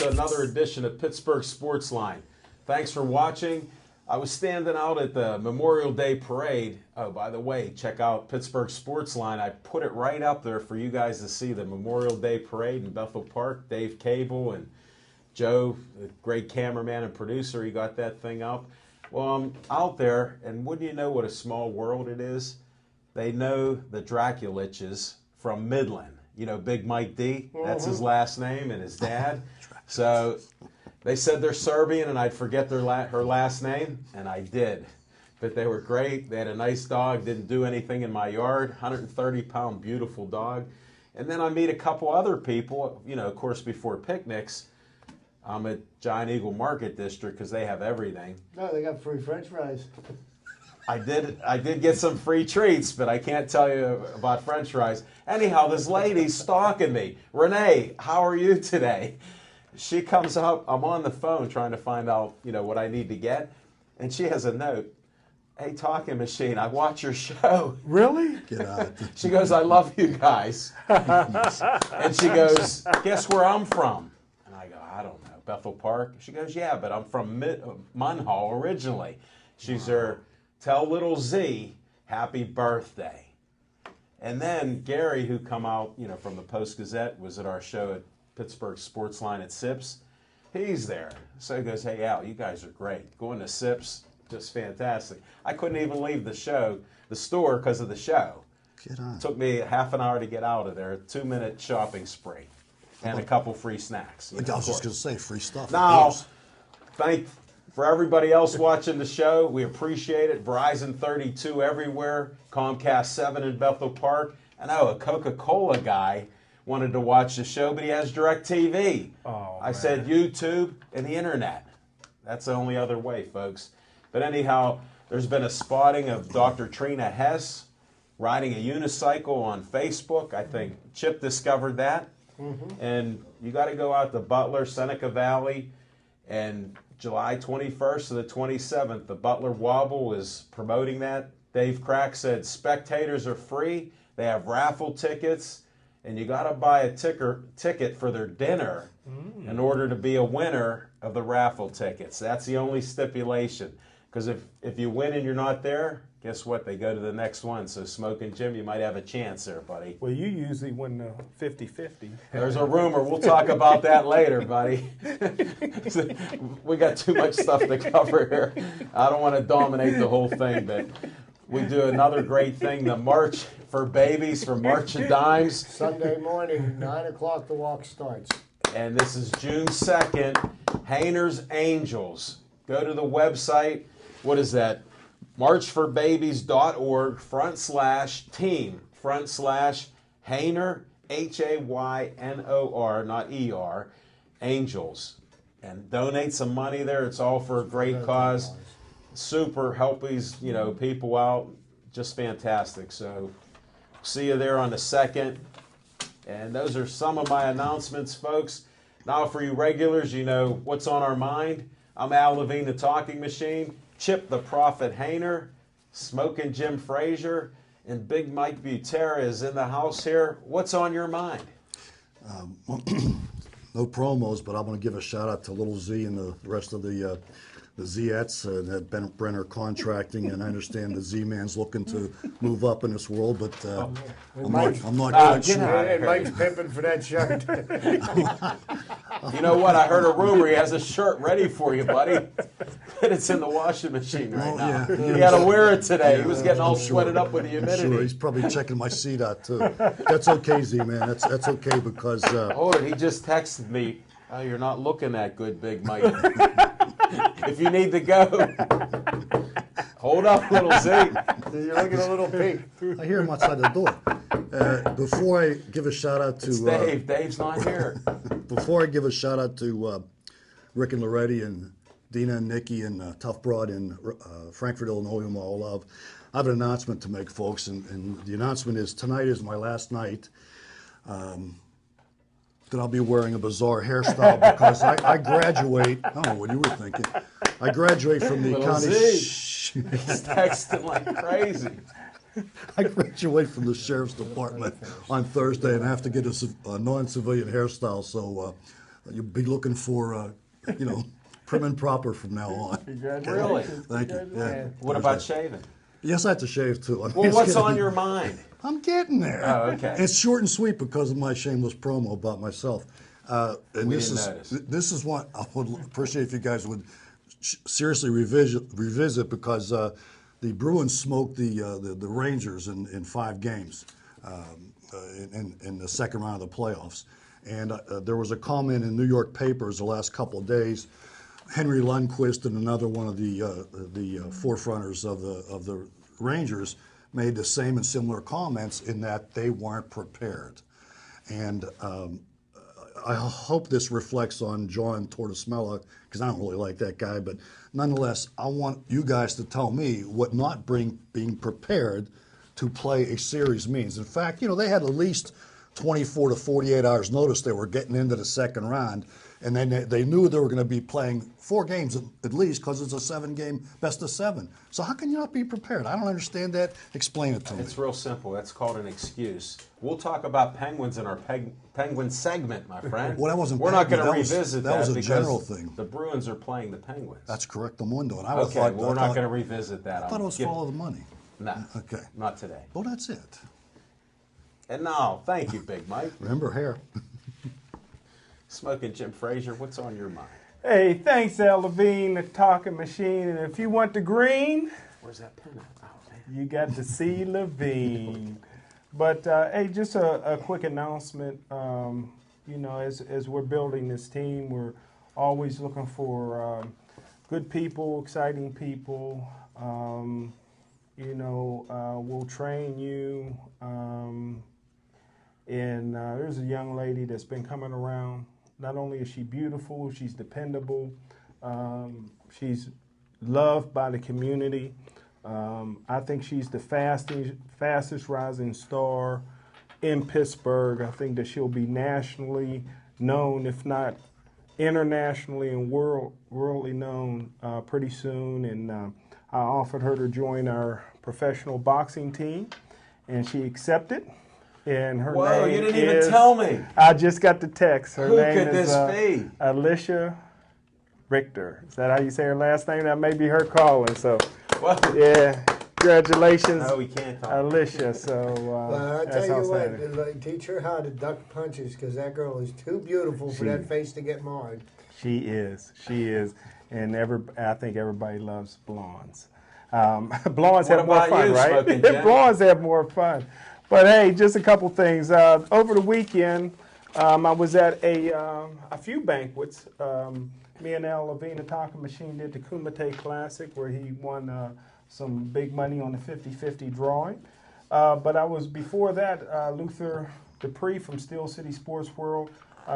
to another edition of Pittsburgh Sportsline. Thanks for watching. I was standing out at the Memorial Day Parade. Oh, by the way, check out Pittsburgh Sportsline. I put it right up there for you guys to see the Memorial Day Parade in Bethel Park. Dave Cable and Joe, the great cameraman and producer, he got that thing up. Well, I'm out there, and wouldn't you know what a small world it is? They know the Draculiches from Midland. You know, Big Mike D, that's his last name, and his dad. So they said they're Serbian, and I'd forget her last name, and I did. But they were great. They had a nice dog, didn't do anything in my yard, 130-pound beautiful dog. And then I meet a couple other people, you know, of course, before picnics. I'm at Giant Eagle Market District because they have everything. No, they got free French fries. I did get some free treats, but I can't tell you about French fries. Anyhow, this lady's stalking me. Renee, how are you today? She comes up. I'm on the phone trying to find out, you know, what I need to get, and she has a note. Hey, Talking Machine, I watch your show. Really? Get out. She goes, I love you guys. And she goes, guess where I'm from? And I go, I don't know, Bethel Park? She goes, yeah, but I'm from Munhall originally. She's her, tell little Z, happy birthday. And then Gary, who come out, you know, from the Post-Gazette, was at our show at Pittsburgh Sportsline at Sips. He's there. So he goes, hey, Al, you guys are great. Going to Sips, just fantastic. I couldn't even leave the store because of the show. Get on. It took me half an hour to get out of there, a 2-minute shopping spree, and a couple free snacks. I was just going to say, free stuff. Now, for everybody else watching the show, we appreciate it. Verizon 32 everywhere, Comcast 7 in Bethel Park. I know a Coca-Cola guy wanted to watch the show, but he has DirecTV. I said YouTube and the internet. That's the only other way, folks. But anyhow, there's been a spotting of Dr. Trina Hess riding a unicycle on Facebook. I think Chip discovered that. And you got to go out to Butler, Seneca Valley, and July 21st to the 27th, the Butler Wobble is promoting that. Dave Crack said spectators are free. They have raffle tickets, and you got to buy a ticket for their dinner in order to be a winner of the raffle tickets. That's the only stipulation. Because if you win and you're not there, guess what? They go to the next one. So, Smoking Jim, you might have a chance there, buddy. Well, you usually win the 50-50. There's a rumor. We'll talk about that later, buddy. We got too much stuff to cover here. I don't want to dominate the whole thing, but we do another great thing, the March for Babies for March of Dimes. Sunday morning, 9 o'clock, the walk starts. And this is June 2nd, Hayner's Angels. Go to the website. What is that? marchforbabies.org/team/Hayner, Haynor, not ER, Angels. And donate some money there. It's all for a great cause. Super, help these, you know, people out. Just fantastic. So see you there on the 2nd. And those are some of my announcements, folks. Now for you regulars, you know what's on our mind. I'm Al Levine, the Talking Machine, Chip the Prophet Hayner, Smoking Jim Frazier, and Big Mike Butera is in the house here. What's on your mind? No promos, but I want to give a shout out to Little Z and the rest of the Zettes that Brenner Contracting, and I understand the Z-Man's looking to move up in this world, but I'm not quite sure. And Mike's pimping for that shirt. You know what? I heard a rumor he has a shirt ready for you, buddy. And it's in the washing machine right now. Yeah. He had to wear it today. He was Yeah, getting all I'm sure. sweated up with the humidity. Sure, he's probably checking my seat out too. That's okay, Z-Man. That's okay because Hold it. He just texted me. Oh, you're not looking that good, Big Mike. If you need to go, hold up, Little Z. You're looking a little pink. I hear him outside the door. Before I give a shout out to It's Dave. Dave's not here. Before I give a shout out to Rick and Loretti and Dina and Nikki and Tough Broad in Frankfort, Illinois, whom I all love, I have an announcement to make, folks, and the announcement is tonight is my last night that I'll be wearing a bizarre hairstyle because I graduate. I don't know what you were thinking. I graduate from the Little county. Z. He's texting like crazy. I graduate from the sheriff's department on Thursday and I have to get a non-civilian hairstyle. So You'll be looking for, prim and proper from now on. Really? Thank you. Yeah. What about shaving? Yes, I have to shave too. Well, what's on your mind? I'm getting there. Oh, okay. It's short and sweet because of my shameless promo about myself. And We this didn't is notice. this is what I would appreciate if you guys would seriously revisit because the Bruins smoked the Rangers in 5 games in the second round of the playoffs. And there was a comment in New York papers the last couple of days. Henry Lundqvist and another one of the forefronters of the Rangers made the same and similar comments in that they weren't prepared. And I hope this reflects on John Tortorella, because I don't really like that guy, but nonetheless, I want you guys to tell me what not being prepared to play a series means. In fact, they had at least 24 to 48 hours notice they were getting into the second round, and then they knew they were going to be playing 4 games at least because it's a 7-game best of 7. So how can you not be prepared? I don't understand that. Explain it to me. It's real simple. That's called an excuse. We'll talk about Penguins in our Penguin segment, my friend. Well, that wasn't We're not going to Penguin. revisit That was a because general thing. the Bruins are playing the Penguins. That's correct, the mundo. And I okay, thought, well, we're not going to revisit that. I thought it was follow the money. No, Okay. not today. Well, that's it. And no, thank you, Big Mike. Remember hair. Smoking Jim Frazier, what's on your mind? Hey, thanks, Al Levine, the talking machine. And if you want the green, Where's that pen at? Oh, man. you got to see Levine. But hey, just a quick announcement. As we're building this team, we're always looking for good people, exciting people. We'll train you. And there's a young lady that's been coming around. Not only is she beautiful, she's dependable. She's loved by the community. I think she's the fastest rising star in Pittsburgh. I think that she'll be nationally known, if not internationally and worldly known pretty soon. And I offered her to join our professional boxing team, and she accepted. And her Whoa, name you didn't is, even tell me. I just got the text. Her Who name could is this be? Alicia Richter. Is that how you say her last name? That may be her calling. So, Well, yeah, congratulations, no, we can't talk. Alicia. So I'll that's tell you what, outstanding. like, teach her how to duck punches because that girl is too beautiful for that face to get marred. She is, and I think everybody loves blondes. Blondes What have more about fun, you, right? Smoking Jim? Blondes have more fun. But hey, just a couple things. Over the weekend, I was at a few banquets. Me and Al Levine, the talking machine, did the Kumite Classic where he won some big money on the 50-50 drawing. But I was before that, Luther Dupree from Steel City Sports World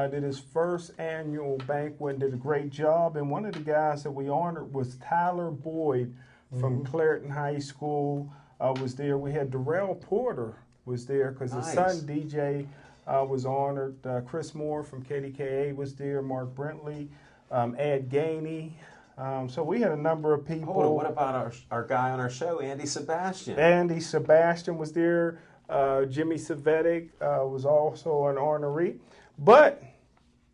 did his first annual banquet and did a great job. And one of the guys that we honored was Tyler Boyd from Clareton High School was there. We had Darrell Porter was there because his son DJ was honored. Chris Moore from KDKA was there. Mark Brentley, Ed Gainey. So we had a number of people. Hold on, what about our guy on our show, Andy Sebastian? Andy Sebastian was there. Jimmy Savetic was also an honoree. But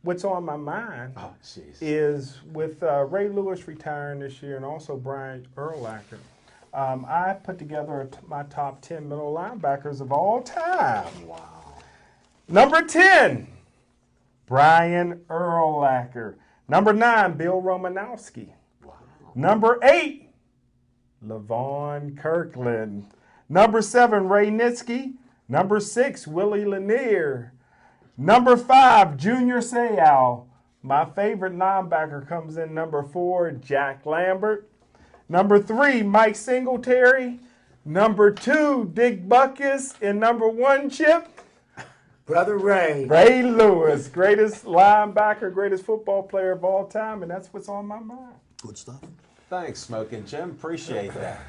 what's on my mind is with Ray Lewis retiring this year and also Brian Urlacher, I put together my top 10 middle linebackers of all time. Wow. Number 10, Brian Urlacher. Number 9, Bill Romanowski. Wow. Number 8, Levon Kirkland. Number 7, Ray Nitsky. Number 6, Willie Lanier. Number 5, Junior Seau. My favorite linebacker comes in number 4, Jack Lambert. Number 3, Mike Singletary. Number 2, Dick Butkus. And number 1, Chip, Brother Ray. Ray Lewis, greatest linebacker, greatest football player of all time, and that's what's on my mind. Good stuff. Thanks, Smoking Jim. Appreciate that.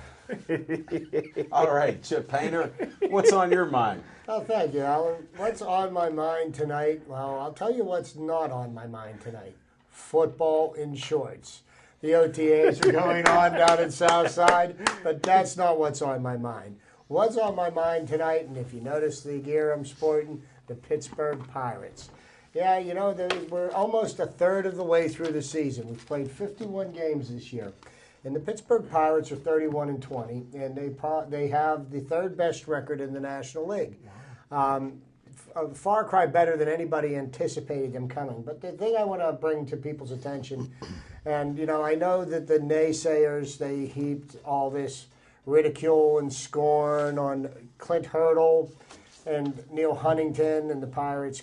All right, Chip Painter, what's on your mind? Oh, thank you, Alan. What's on my mind tonight? Well, I'll tell you what's not on my mind tonight. Football in shorts. The OTAs are going on down in Southside, but that's not what's on my mind. What's on my mind tonight, and if you notice the gear I'm sporting, the Pittsburgh Pirates. Yeah, we're almost a third of the way through the season. We've played 51 games this year. And the Pittsburgh Pirates are 31-20, and they have the third best record in the National League. Wow. A far cry better than anybody anticipated them coming. But the thing I want to bring to people's attention, and I know that the naysayers, they heaped all this ridicule and scorn on Clint Hurdle and Neil Huntington and the Pirates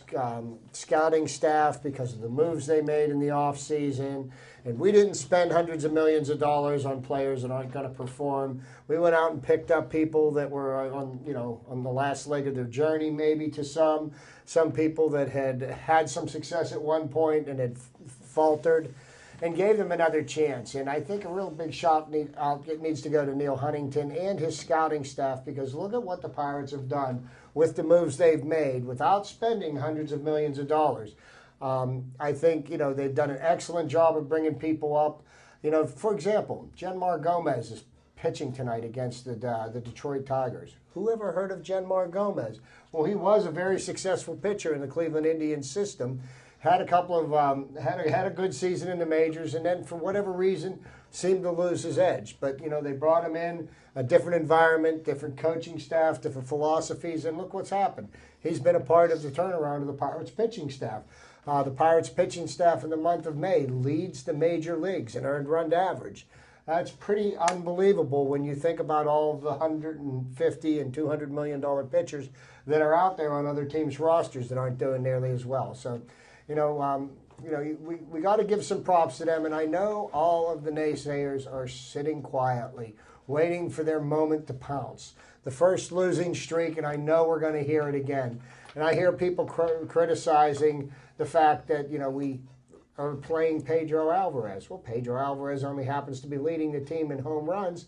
scouting staff because of the moves they made in the offseason. And we didn't spend hundreds of millions of dollars on players that aren't going to perform. We went out and picked up people that were on the last leg of their journey, maybe to some people that had some success at one point and had faltered, and gave them another chance. And I think a real big shout needs to go to Neil Huntington and his scouting staff, because look at what the Pirates have done with the moves they've made without spending hundreds of millions of dollars. I think, they've done an excellent job of bringing people up. For example, Genmar Gomez is pitching tonight against the Detroit Tigers. Who ever heard of Genmar Gomez? Well, he was a very successful pitcher in the Cleveland Indians system. Had a couple of had a good season in the majors, and then for whatever reason seemed to lose his edge. But they brought him in, a different environment, different coaching staff, different philosophies, and look what's happened. He's been a part of the turnaround of the Pirates pitching staff. The Pirates pitching staff in the month of May leads the major leagues in earned run average. That's pretty unbelievable when you think about all of the $150 and $200 million pitchers that are out there on other teams' rosters that aren't doing nearly as well. So, we got to give some props to them. And I know all of the naysayers are sitting quietly, waiting for their moment to pounce. The first losing streak, and I know we're going to hear it again. And I hear people criticizing the fact that, we are playing Pedro Alvarez. Well, Pedro Alvarez only happens to be leading the team in home runs.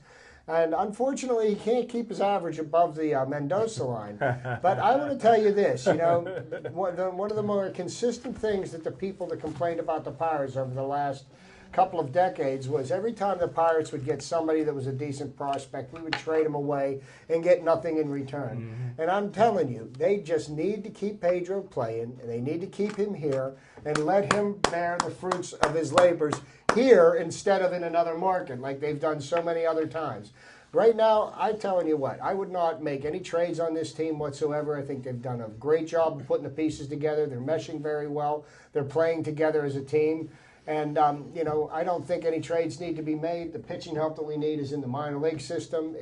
And unfortunately, he can't keep his average above the Mendoza line. But I want to tell you this, one of the more consistent things that the people that complained about the Pirates over the last couple of decades was every time the Pirates would get somebody that was a decent prospect, we would trade him away and get nothing in return. Mm-hmm. And I'm telling you, they just need to keep Pedro playing, and they need to keep him here and let him bear the fruits of his labors here instead of in another market like they've done so many other times. Right now, I'm telling you what, I would not make any trades on this team whatsoever. I think they've done a great job of putting the pieces together. They're meshing very well. They're playing together as a team. And, I don't think any trades need to be made. The pitching help that we need is in the minor league system.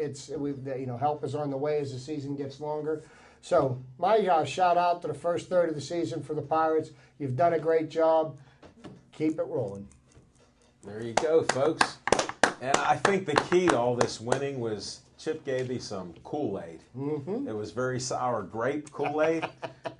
Help is on the way as the season gets longer. So my shout out to the first third of the season for the Pirates. You've done a great job. Keep it rolling. There you go, folks. And I think the key to all this winning was Chip gave me some Kool-Aid. Mm-hmm. It was very sour grape Kool-Aid,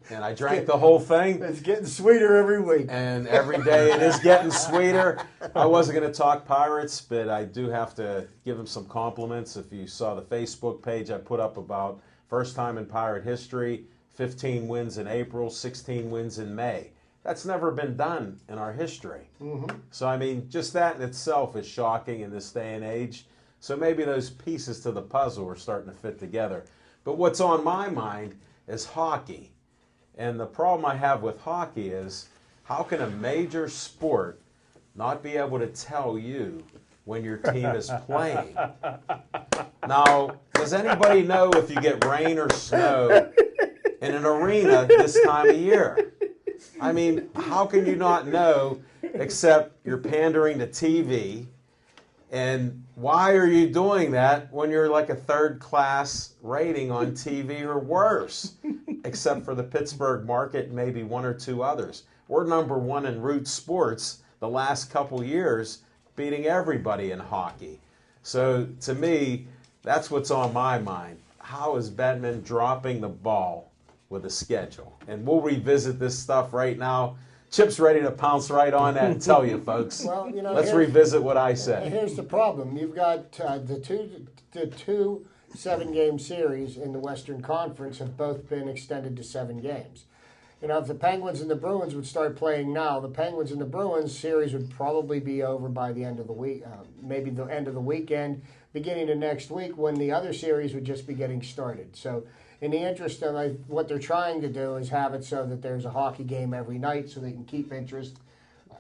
and I drank the whole thing. It's getting sweeter every week. And every day it is getting sweeter. I wasn't going to talk Pirates, but I do have to give them some compliments. If you saw the Facebook page I put up about first time in Pirate history, 15 wins in April, 16 wins in May. That's never been done in our history. Mm-hmm. So, just that in itself is shocking in this day and age. So maybe those pieces to the puzzle are starting to fit together. But what's on my mind is hockey. And the problem I have with hockey is, how can a major sport not be able to tell you when your team is playing? Now, does anybody know if you get rain or snow in an arena this time of year? How can you not know, except you're pandering to TV? And why are you doing that when you're like a third-class rating on TV or worse? Except for the Pittsburgh market, maybe one or two others. We're number one in root sports the last couple years, beating everybody in hockey. So to me, that's what's on my mind. How is Bettman dropping the ball with a schedule? And we'll revisit this stuff right now. Chip's ready to pounce right on that and tell you, folks. Well, let's revisit what I said. Here's the problem. You've got the two 7-game series in the Western Conference have both been extended to 7 games. If the Penguins and the Bruins would start playing now, the Penguins and the Bruins series would probably be over by the end of the week, maybe the end of the weekend, beginning of next week, when the other series would just be getting started. So in the interest of what they're trying to do is have it so that there's a hockey game every night so they can keep interest.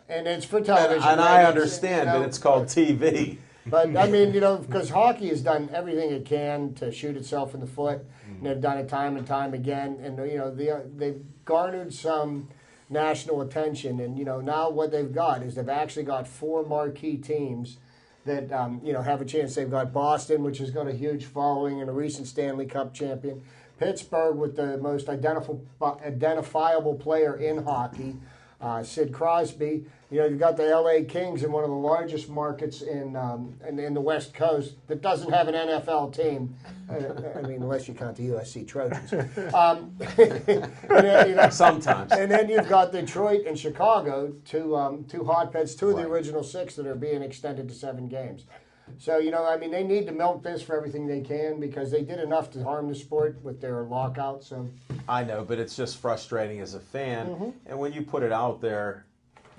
And it's for television. And I ratings, understand, you know, but it's called TV. But I mean, because hockey has done everything it can to shoot itself in the foot, and they've done it time and time again. And they've garnered some national attention. And now what they've got is they've actually got 4 marquee teams that have a chance. They've got Boston, which has got a huge following and a recent Stanley Cup champion. Pittsburgh with the most identifiable player in hockey, Sid Crosby. You've got the L.A. Kings in one of the largest markets in the West Coast that doesn't have an NFL team. I mean, unless you count the USC Trojans. Sometimes. And then you've got Detroit and Chicago, two hotbeds, 2 of the original 6 that are being extended to 7 games. So, they need to milk this for everything they can because they did enough to harm the sport with their lockout. So I know, but it's just frustrating as a fan. And when you put it out there,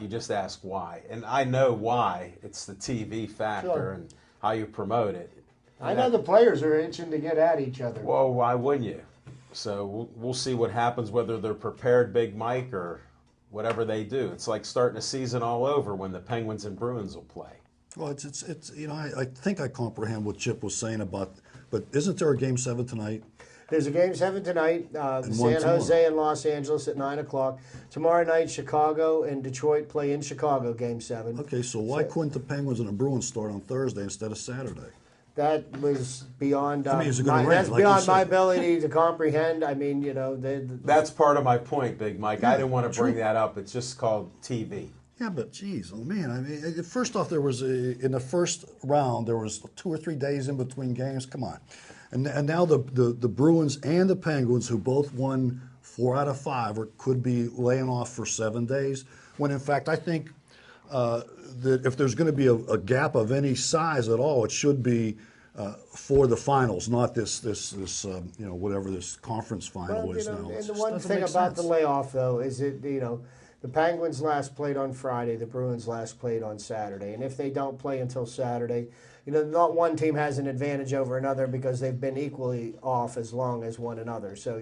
you just ask why. And I know why. It's the TV factor and how you promote it. I know the players are itching to get at each other. Well, why wouldn't you? So we'll see what happens, whether they're prepared, Big Mike, or whatever they do. It's like starting a season all over when the Penguins and Bruins will play. Well, it's I think I comprehend what Chip was saying about, but isn't there a Game 7 tonight? There's a Game 7 tonight, And San Jose and Los Angeles at 9 o'clock. Tomorrow night, Chicago and Detroit play in Chicago, Game 7. Okay, so why couldn't the Penguins and the Bruins start on Thursday instead of Saturday? That was beyond is it gonna rain, that's like you beyond my said? ability to comprehend. I mean, That's part of my point, Big Mike. I Yeah, didn't want to true. bring that up. It's just called TV. Yeah, but geez, oh man! I mean, first off, there was in the first round there was 2 or 3 days in between games. Come on, and now the Bruins and the Penguins, who both won 4 out of 5, could be laying off for 7 days. When in fact, I think that if there's going to be a gap of any size at all, it should be for the finals, not this whatever this conference final is now. And It the just one doesn't thing make about the sense. layoff, though, is that the Penguins last played on Friday, the Bruins last played on Saturday, and if they don't play until Saturday, not one team has an advantage over another because they've been equally off as long as one another. So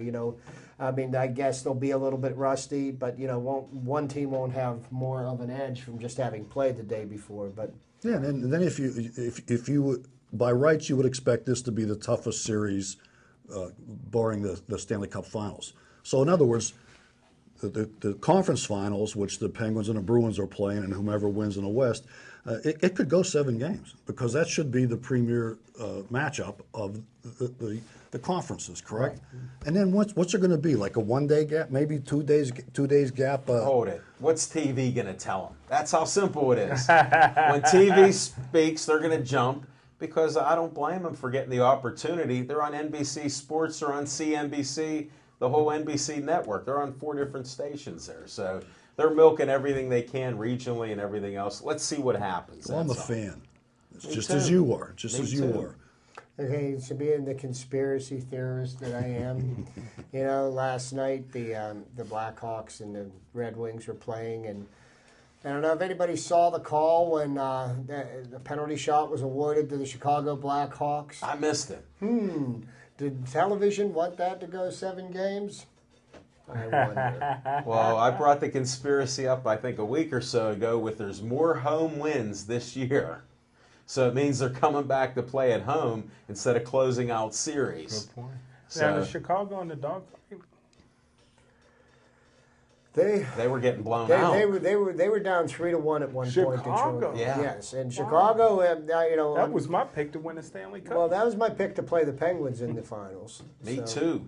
I guess they'll be a little bit rusty, but one team won't have more of an edge from just having played the day before. But yeah, and then if you by rights you would expect this to be the toughest series, barring the Stanley Cup Finals. So in other words, the conference finals, which the Penguins and the Bruins are playing, and whomever wins in the West, it could go 7 games because that should be the premier matchup of the conferences, correct? Right. And then what's there going to be, like a 1-day gap, maybe 2 days gap? Hold it. What's TV going to tell them? That's how simple it is. When TV speaks, they're going to jump because I don't blame them for getting the opportunity. They're on NBC Sports, they're on CNBC, the whole NBC network. They're on 4 different stations there. So they're milking everything they can regionally and everything else. Let's see what happens. Well, I'm a fan. It's just as you are. Just as you are. Okay, to being the conspiracy theorist that I am, last night the Blackhawks and the Red Wings were playing, and I don't know if anybody saw the call when the penalty shot was awarded to the Chicago Blackhawks. I missed it. Did television want that to go 7 games? I wonder. Well, I brought the conspiracy up, I think, a week or so ago with there's more home wins this year. So it means they're coming back to play at home instead of closing out series. Good point. So, Now, the Chicago and the dogfight. They were getting blown out. They were down 3-1 at one point. Chicago? Yeah. Yes, and Chicago, That was my pick to win the Stanley Cup. well, that was my pick to play the Penguins in the finals. Me So, too.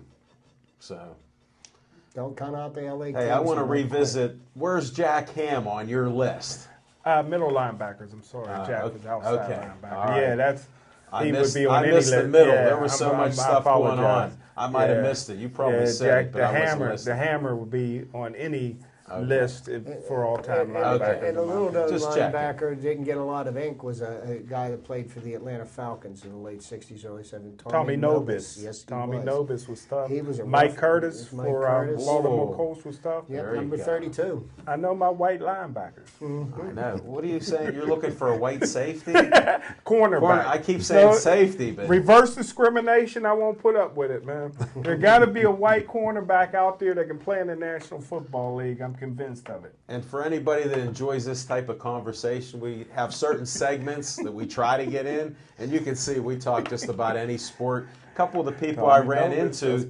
So, Don't count out the LA Kings. hey, I want to in one revisit. Where's Jack Ham on your list? Middle linebackers. I'm sorry, Jack was outside okay. linebacker. All right. Yeah, that's. I He missed, would be on I any missed the list. middle. Yeah, There was so much I stuff going on. apologize. I might have Yeah. missed it. You probably Yeah, said Jack, it, but the I wasn't hammer. The listening. hammer would be on any list for all-time linebacker. And a little known Just checking. linebacker didn't get a lot of ink was a guy that played for the Atlanta Falcons in the late 60s, early 70s. Tommy Nobis. Yes, Tommy was. Nobis was tough. He was a Mike rough- Curtis Mike for Curtis. Baltimore Oh. Colts was tough. Yep, There you number go. 32. I know my white linebackers. I know. What are you saying? You're looking for a white safety? Cornerback. I keep saying So, safety, but reverse discrimination, I won't put up with it, man. There got to be a white cornerback out there that can play in the National Football League. I'm convinced of it. and for anybody that enjoys this type of conversation, we have certain segments that we try to get in, and you can see we talk just about any sport. A couple of the people I ran into,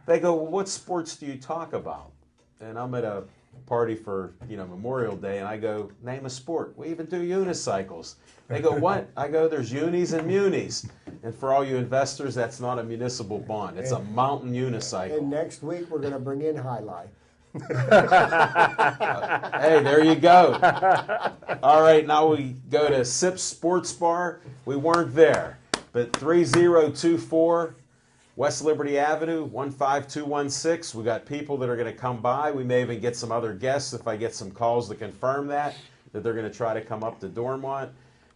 they go, well, what sports do you talk about? And I'm at a party for Memorial Day, and I go, name a sport. We even do unicycles. They go, what? I go, there's unis and munis. And for all you investors, that's not a municipal bond. It's a mountain And unicycle. next week we're going to bring in Highlight. Hey, there you go. All right, now we go to Sips Sports Bar. We weren't there, but 3024 West Liberty Avenue, 15216. We got people that are going to come by. We may even get some other guests if I get some calls to confirm that they're going to try to come up to Dormont.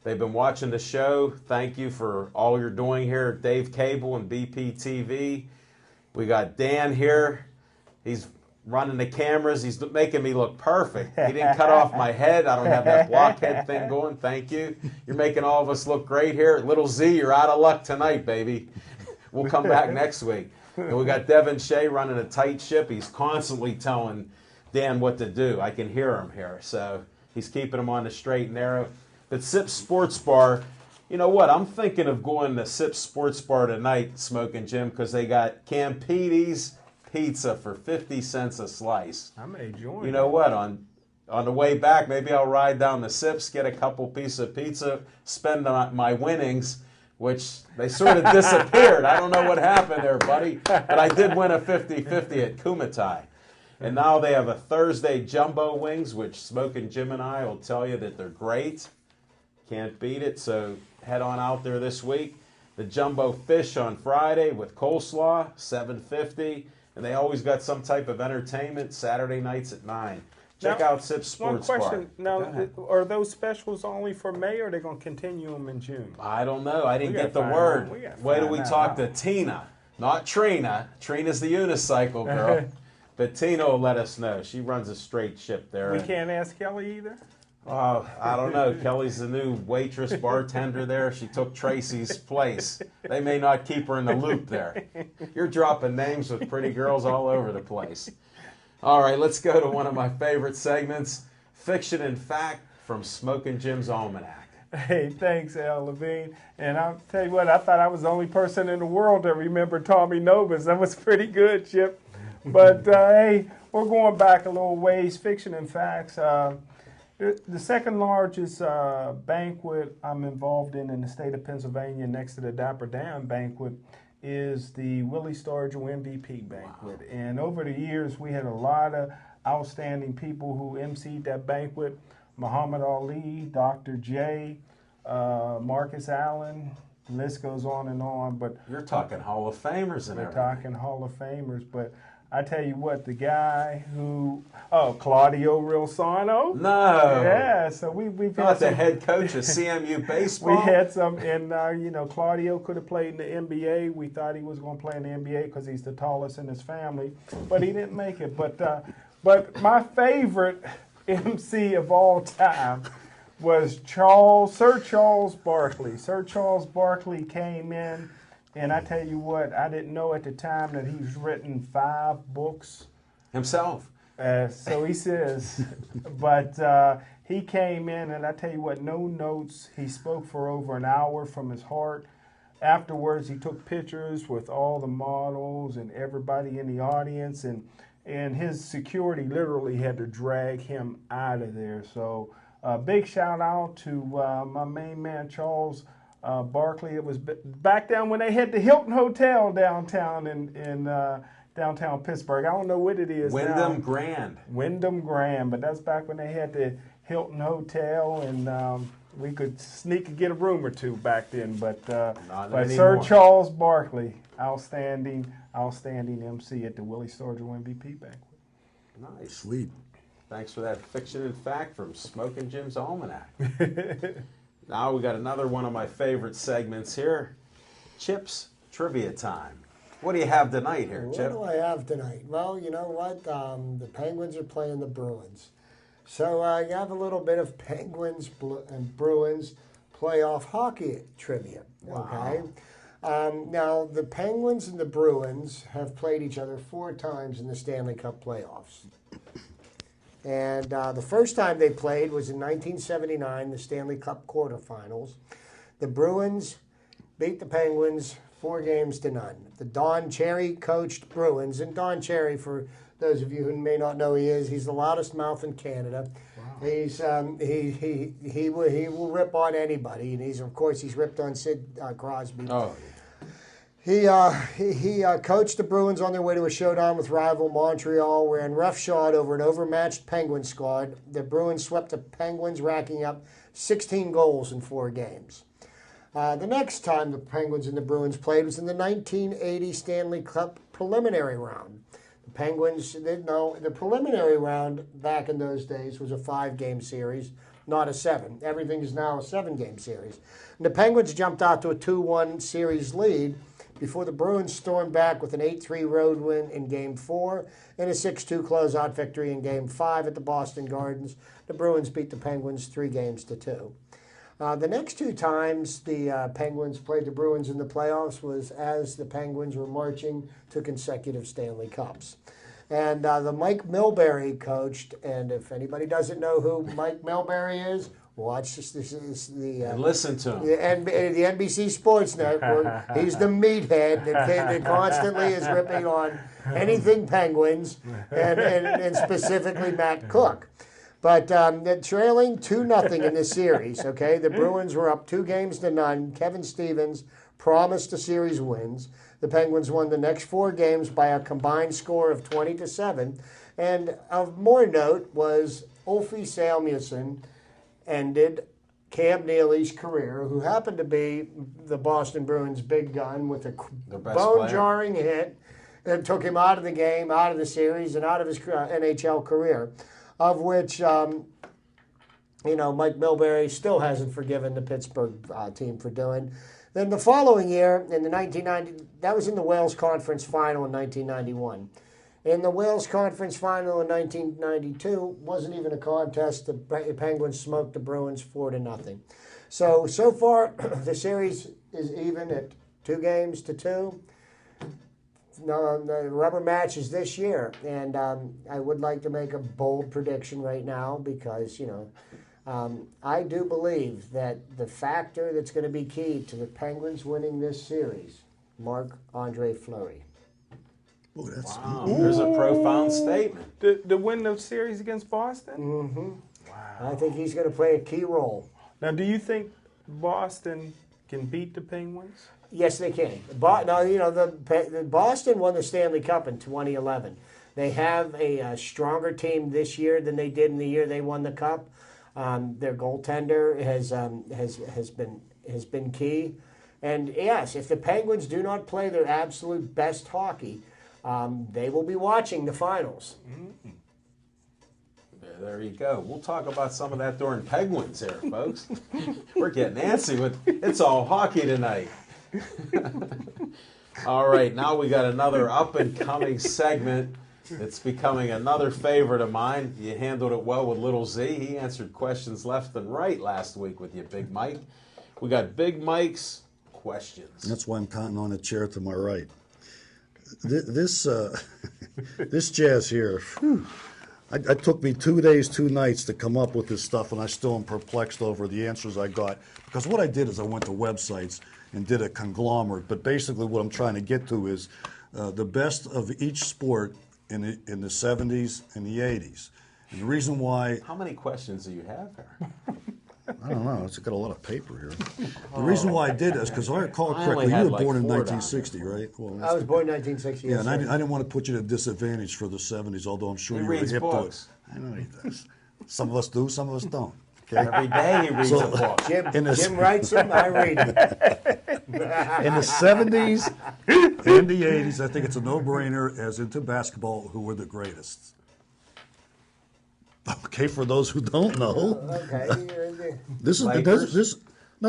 They've been watching the show. Thank you for all you're doing here, Dave Cable and BPTV. We got Dan here. He's running the cameras. He's making me look perfect. He didn't cut off my head. I don't have that blockhead thing going. Thank you. You're making all of us look great here. Little Z, you're out of luck tonight, baby. We'll come back next week. And we got Devin Shea running a tight ship. He's constantly telling Dan what to do. I can hear him here. So he's keeping him on the straight and narrow. But Sips Sports Bar, you know what? I'm thinking of going to Sips Sports Bar tonight, Smoking Jim, because they got Campides pizza for 50 cents a slice. I may join. You know what? On the way back, maybe I'll ride down to Sips, get a couple pieces of pizza, spend my winnings, which they sort of disappeared. I don't know what happened there, buddy. But I did win a 50-50 at Kumatai. And now they have a Thursday jumbo wings, which Smoking Jim and I will tell you that they're great. Can't beat it, so head on out there this week. The jumbo fish on Friday with coleslaw, $7.50. And they always got some type of entertainment Saturday nights at 9. Check Now, out Sips Sports One Bar. question. Now, are those specials only for May, or are they going to continue them in June? I don't know. I didn't We get the gotta find word. out. We gotta Wait till find we that talk out. to Tina, not Trina. Trina's the unicycle girl. But Tina will let us know. She runs a straight ship there. We And- can't ask Kelly either? Oh, I don't know. Kelly's the new waitress bartender there. She took Tracy's place. They may not keep her in the loop there. You're dropping names with pretty girls all over the place. All right, let's go to one of my favorite segments, Fiction and Fact from Smoking Jim's Almanac. Hey, thanks, Al Levine. And I'll tell you what, I thought I was the only person in the world that remembered Tommy Nobis. That was pretty good, Chip. But, hey, we're going back a little ways. Fiction and Facts. The second largest banquet I'm involved in the state of Pennsylvania, next to the Dapper Dan banquet, is the Willie Stargell MVP banquet. Wow. And over the years, we had a lot of outstanding people who emceed that banquet. Muhammad Ali, Dr. J, Marcus Allen, the list goes on and on. But You're talking Hall of Famers and we're everything. talking Hall of Famers. But I tell you what, the guy who, Claudio Rilsano. No. Yeah, so we've Not had the some, head coach of CMU baseball. we had some, and Claudio could have played in the NBA. We thought he was going to play in the NBA because he's the tallest in his family, but he didn't make it. But my favorite MC of all time was Sir Charles Barkley. Sir Charles Barkley came in, and I tell you what, I didn't know at the time that he's written 5 books. Himself. So he says, but he came in, and I tell you what, no notes. He spoke for over an hour from his heart. Afterwards, he took pictures with all the models and everybody in the audience, and his security literally had to drag him out of there. So big shout out to my main man, Charles Barkley. It was back down when they had the Hilton Hotel downtown in downtown Pittsburgh. I don't know what it is now. Wyndham Grand, but that's back when they had the Hilton Hotel, and we could sneak and get a room or two back then. But Sir Charles Barkley, outstanding MC at the Willie Stargell MVP banquet. Nice. Sweet. Thanks for that fiction and fact from Smoking Jim's Almanac. Now we got another one of my favorite segments here. Chips Trivia Time. What do you have tonight here, Chip? What do I have tonight? Well, you know what? The Penguins are playing the Bruins. So you have a little bit of Penguins and Bruins playoff hockey trivia. Okay. Now, the Penguins and the Bruins have played each other 4 times in the Stanley Cup playoffs. And the first time they played was in 1979, the Stanley Cup quarterfinals. The Bruins beat the Penguins 4-0. The Don Cherry coached Bruins, and Don Cherry, for those of you who may not know, he's the loudest mouth in Canada. Wow. He's he will rip on anybody, and he's ripped on Sid Crosby. Oh. He coached the Bruins on their way to a showdown with rival Montreal, where in roughshod over an overmatched Penguin squad, the Bruins swept the Penguins, racking up 16 goals in 4 games. The next time the Penguins and the Bruins played was in the 1980 Stanley Cup preliminary round. The Penguins, the preliminary round back in those days was a 5-game series, not a 7. Everything is now a 7-game series. And the Penguins jumped out to a 2-1 series lead before the Bruins stormed back with an 8-3 road win in Game 4 and a 6-2 closeout victory in Game 5 at the Boston Gardens. The Bruins beat the Penguins 3-2. The next 2 times the Penguins played the Bruins in the playoffs was as the Penguins were marching to consecutive Stanley Cups. And the Mike Milbury coached, and if anybody doesn't know who Mike Milbury is, watch this. This is and listen to him. The NBC Sports Network. He's the meathead that constantly is ripping on anything Penguins, and specifically Matt Cook. But they're trailing 2-0 in this series, okay? The Bruins were up 2-0. Kevin Stevens promised the series wins. The Penguins won the next 4 games by a combined score of 20-7. And of more note was Ulfi Salmuson ended Cam Neely's career, who happened to be the Boston Bruins' big gun with a bone-jarring hit that took him out of the game, out of the series, and out of his NHL career, of which, Mike Milbury still hasn't forgiven the Pittsburgh team for doing. Then the following year, in the 1990, that was in the Wales Conference Final in 1991. In the Wales Conference Final in 1992, wasn't even a contest. The Penguins smoked the Bruins 4-0. So far, the series is even at 2-2. No, the rubber match is this year, and I would like to make a bold prediction right now because, I do believe that the factor that's going to be key to the Penguins winning this series, Marc-Andre Fleury. Oh, that's Wow, there's a profound statement. The win the series against Boston? Mm-hmm. Wow. I think he's going to play a key role. Now, do you think Boston can beat the Penguins? Yes, they can. The Boston won the Stanley Cup in 2011. They have a stronger team this year than they did in the year they won the Cup. Their goaltender has been key. And yes, if the Penguins do not play their absolute best hockey, they will be watching the finals. Mm-hmm. There you go. We'll talk about some of that during Penguins here, folks. We're getting antsy with it's all hockey tonight. All right, now we got another up-and-coming segment. It's becoming another favorite of mine. You handled it well with Little Z. He answered questions left and right last week with you, Big Mike. We got Big Mike's questions. That's why I'm counting on a chair to my right. This jazz here, it took me 2 days, 2 nights to come up with this stuff, and I still am perplexed over the answers I got. Because what I did is I went to websites and did a conglomerate. But basically what I'm trying to get to is the best of each sport in the 70s and the 80s. And the reason why... How many questions do you have here? I don't know. It's got a lot of paper here. The reason why I did this, because if I recall correctly, you were born in 1960, right? Well, I was born in 1960. Yeah, and I didn't want to put you at a disadvantage for the 70s, although I'm sure He you were reads hip books. to it. I know he does. Some of us do, some of us don't. Okay? Every day he reads a book. Jim writes them, I read them. In the 70s and the 80s, I think it's a no-brainer, as into basketball, who were the greatest. Okay, for those who don't know, Okay. this is Lakers? this. No.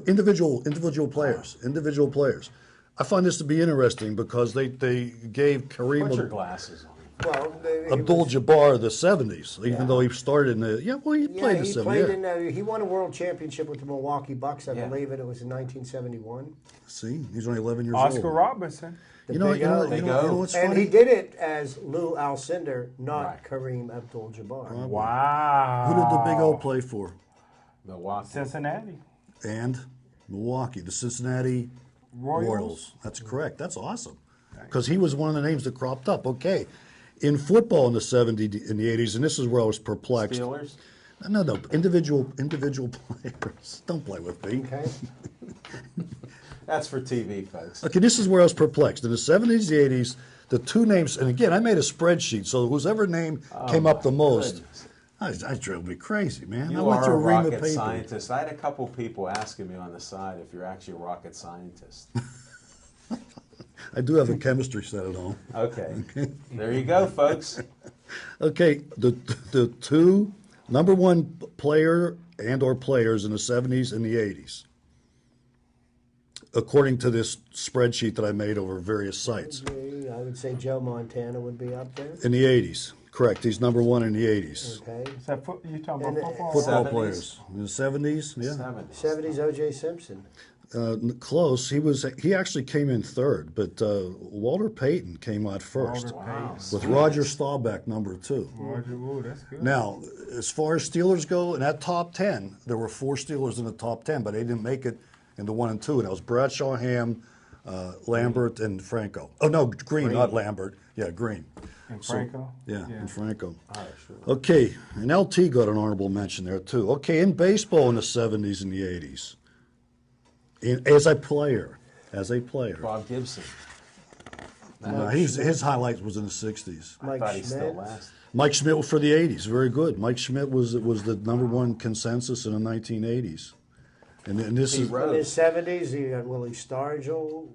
Individual players. Individual players. I find this to be interesting because they gave Kareem Put your glasses on. Well, Abdul-Jabbar the 70s, even though he started in the he played in the 70s. He won a world championship with the Milwaukee Bucks, I Yeah. believe it was in 1971. See, he's only 11 years Oscar old. Robinson. You know, Big you know, O. you Big know, you know O. what's And funny? he did it as Lou Alcindor, not Right. Kareem Abdul-Jabbar. Wow. Who did the Big O play for? Milwaukee. Cincinnati. And Milwaukee, the Cincinnati Royals. That's correct. That's awesome. Because he was one of the names that cropped up. Okay. In football in the 70s, in the 80s, and this is where I was perplexed. Steelers. No, individual players. Don't play with me. Okay. That's for TV, folks. Okay, this is where I was perplexed. In the 70s, the 80s, the two names, and again, I made a spreadsheet, so whoever name came up the most, goodness. I drove me crazy, man. I You went are through a a ream of rocket paper. scientist. I had a couple people asking me on the side if you're actually a rocket scientist. I do have a chemistry set at home. Okay. There you go, folks. Okay, the two number one player and or players in the 70s and the 80s, according to this spreadsheet that I made over various sites. I would say Joe Montana would be up there. In the 80s, correct. He's number one in the 80s. Okay. Is that you talking And about football? Football 70s? players. In the 70s, yeah. 70s. 70s O.J. Simpson. Close. He actually came in third, but Walter Payton came out first Wow. with Roger Staubach number two. Roger, ooh, that's good. Now, as far as Steelers go, in that top 10, there were 4 Steelers in the top 10, but they didn't make it in the 1 and 2, and that was Bradshaw, Ham, Lambert, and Franco. Oh no, Green, not Lambert. Yeah, Green. And Franco? Yeah, and Franco. sure. Okay, and LT got an honorable mention there too. Okay, in baseball in the 70s and the 80s, as a player. Bob Gibson. His highlight was in the 60s. I Mike thought he still Schmidt. last. Mike Schmidt for the 80s, very good. Mike Schmidt was the number one consensus in the 1980s. And this Pete is In Rose. his 70s, you got Willie Stargell.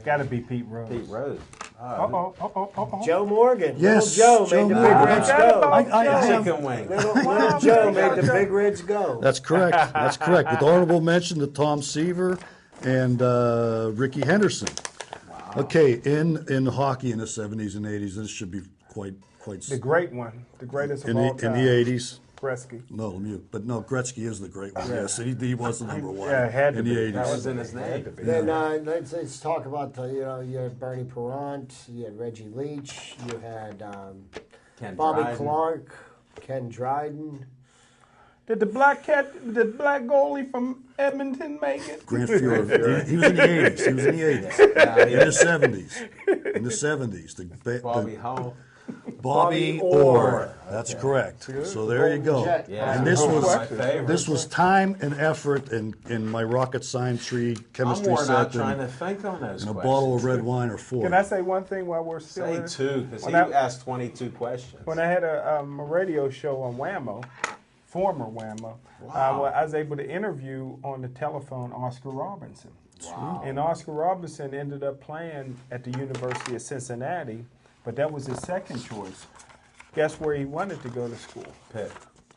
Got to be Pete Rose. Pete Rose. Oh. Joe Morgan. Yes, Little Joe Joe made the Morgan. Big Reds I go. I have- Chicken wing. Little Joe made the Big Reds go. That's correct. That's correct. With honorable mention to Tom Seaver and Ricky Henderson. Wow. Okay, in hockey in the 70s and 80s, this should be quite The great one. The greatest of in all the time. 80s. Gretzky. No, Lemieux, but no, Gretzky is the great one. Yes, he was the number one. Yeah, it had to in the be. 80s. That was in his name. Then let's talk about you had Bernie Perrant, you had Reggie Leach, you had Ken Bobby Dryden. Clark, Ken Dryden. Did the black goalie from Edmonton make it? Grant Fuhrer. He was in the 80s. He was in the 80s. Yeah, In the 70s. In the 70s. Bobby Hull. Bobby Bobby Orr. Orr. That's correct. So there you go. Jet. Yeah, And this one of was my favorites. this was time and effort in my rocket science tree I'm chemistry more not set trying and, to think on those and a questions. bottle of red wine or 4. Can I say one thing while we're still Say in? 2, because he When I- asked 22 questions. When I had a radio show on Whammo, former Whammo, Wow. I was able to interview on the telephone Oscar Robinson. Wow. And Oscar Robinson ended up playing at the University of Cincinnati, but that was his second choice. Guess where he wanted to go to school? Pitt.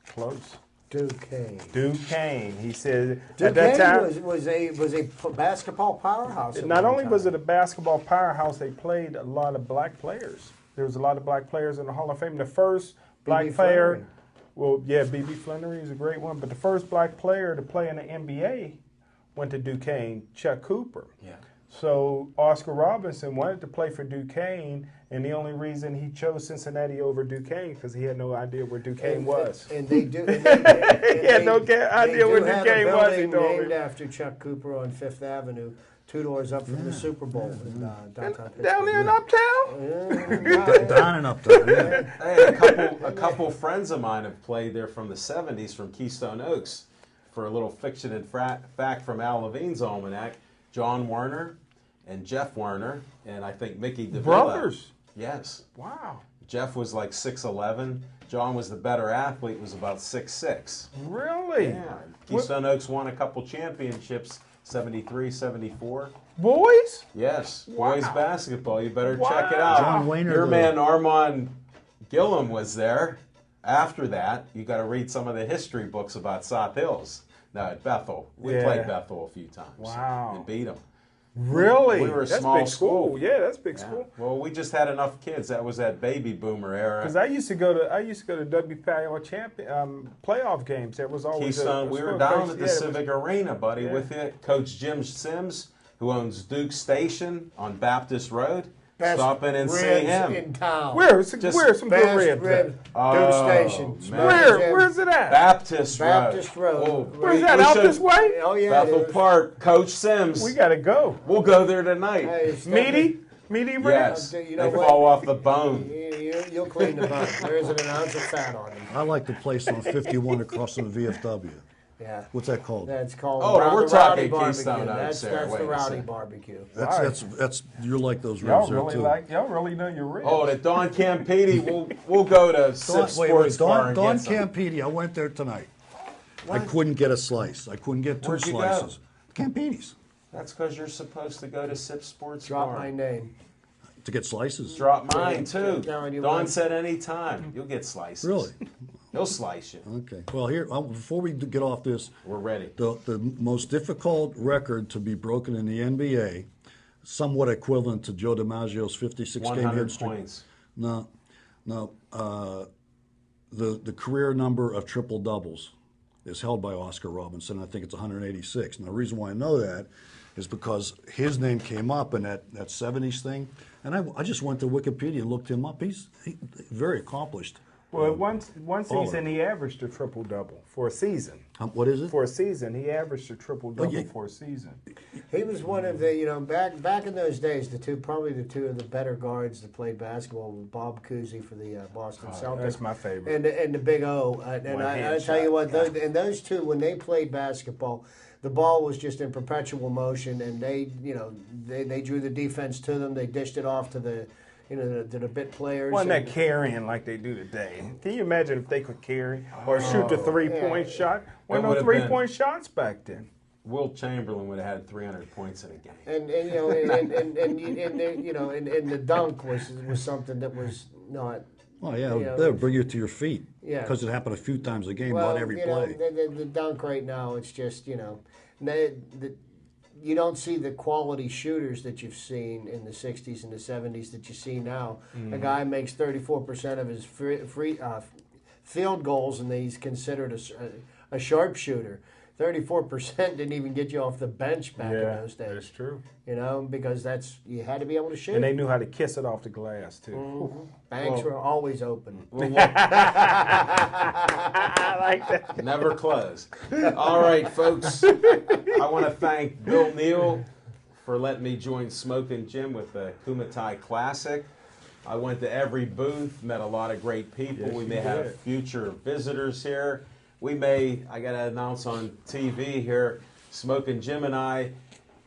Close. Duquesne. Duquesne. He said at that Duquesne time. was a basketball powerhouse. at Not one only was time. it a basketball powerhouse, they played a lot of black players. There was a lot of black players in the Hall of Fame. The first black B.B. player, Flannery. well, yeah, B.B. Flannery is a great one, but the first black player to play in the NBA went to Duquesne, Chuck Cooper. Yeah. So Oscar Robinson wanted to play for Duquesne, and the only reason he chose Cincinnati over Duquesne because he had no idea where Duquesne was. And they do. And He had no idea where have Duquesne a was, he building told named me. after Chuck Cooper on Fifth Avenue, 2 doors up from the Super Bowl in downtown Pittsburgh. Down there in Uptown? Down and up there. Yeah. Hey, a couple friends of mine have played there from the 70s from Keystone Oaks. For a little fiction and fact from Al Levine's almanac, John Werner and Jeff Werner, and I think Mickey DeVilla. Brothers. Yes. Wow. Jeff was like 6'11". John was the better athlete, was about 6'6". Really? Yeah. Keystone Oaks won a couple championships, 73, 74. Boys? Yes. Wow. Boys basketball. You better Wow. check it out. John Wayner, Your the- man Armand Gillum was there. After that, you got to read some of the history books about South Hills. No, at Bethel. We Yeah. played Bethel a few times. Wow. And beat them. Really? We were a that's small big school. school. Yeah, that's big Yeah. school. Well, we just had enough kids. That was that baby boomer era. Because I used to go to WPIL playoff games. There was always Keystone, we were school down coach- at the yeah, it was- Civic Arena, buddy, Yeah. with it. Coach Jim Sims, who owns Duke Station on Baptist Road. Best Stop in and see ribs him. in town. Where's some Just good Best ribs? rib, Duke Oh, Station. man. Smoking Jim. Where's it at? Baptist Road. Baptist Road. Oh, Where's we- that? we Out should- this way? Oh yeah. Bethel it is. Park, Coach Sims. We gotta go. We'll go there tonight. Hey, stop Meaty ribs. Yes, You know they what? fall off the bone. You'll clean the bone. There isn't an ounce of fat on them. I like the place on 51 across from the VFW. Yeah. What's that called? That's called Oh, the we're Rowdy talking Barbecue. Keystone Oaks That's there. the Wait a Rowdy second. Barbecue. That's you're like those Y'all ribs there really too. y'all really know your ribs. Oh, at Don Campiti, we'll go to Sip Sports Bar and Don get some. Campiti. I went there tonight. I couldn't get a slice. I couldn't get two Where'd you go? slices. Campiti's That's because you're supposed to go to Sip Sports Drop Bar. my name. to get slices. Drop mine too. Telling you Don what. said anytime. You'll get slices. Really? He'll slice you. Okay. Well, here before we get off this, We're ready. the most difficult record to be broken in the NBA, somewhat equivalent to Joe DiMaggio's 56 game 100 hit streak. points. No. The career number of triple doubles is held by Oscar Robinson. I think it's 186. And the reason why I know that is because his name came up in that 70s thing, and I just went to Wikipedia and looked him up. He's very accomplished. Well, one season Baller. he averaged a triple double for a season. What is it? For a season, he averaged a triple double yeah. for a season. He was one of the, back in those days, probably the two of the better guards that played basketball were Bob Cousy for the Boston Celtics. That's my favorite. And the Big O. And One-hand I tell you what, shot, those two, when they played basketball, the ball was just in perpetual motion, and they drew the defense to them. They dished it off to the bit players. Wasn't that and- carrying like they do today? Can you imagine if they could carry or shoot the 3-point shot? Wasn't no would've been- 3-point shots back then. Wilt Chamberlain would have had 300 points in a game. And the dunk was something that was not. Oh yeah, you know, they'll bring you to your feet. Yeah. Because it happened a few times a game, Well, not every you know, play. the dunk right now, it's just you don't see the quality shooters that you've seen in the 60s and the 70s that you see now. A guy makes 34% of his field goals, and he's considered a sharpshooter. 34% didn't even get you off the bench back in those days. that's true. Because you had to be able to shoot. And they knew how to kiss it off the glass too. Banks were always open. Well, I like that. never close. All right, folks. I want to thank Bill Neal for letting me join Smokin' Jim with the Kumatai Classic. I went to every booth, met a lot of great people. Yes, We you may have did. future visitors here. I got to announce on TV here, Smokin' Jim and I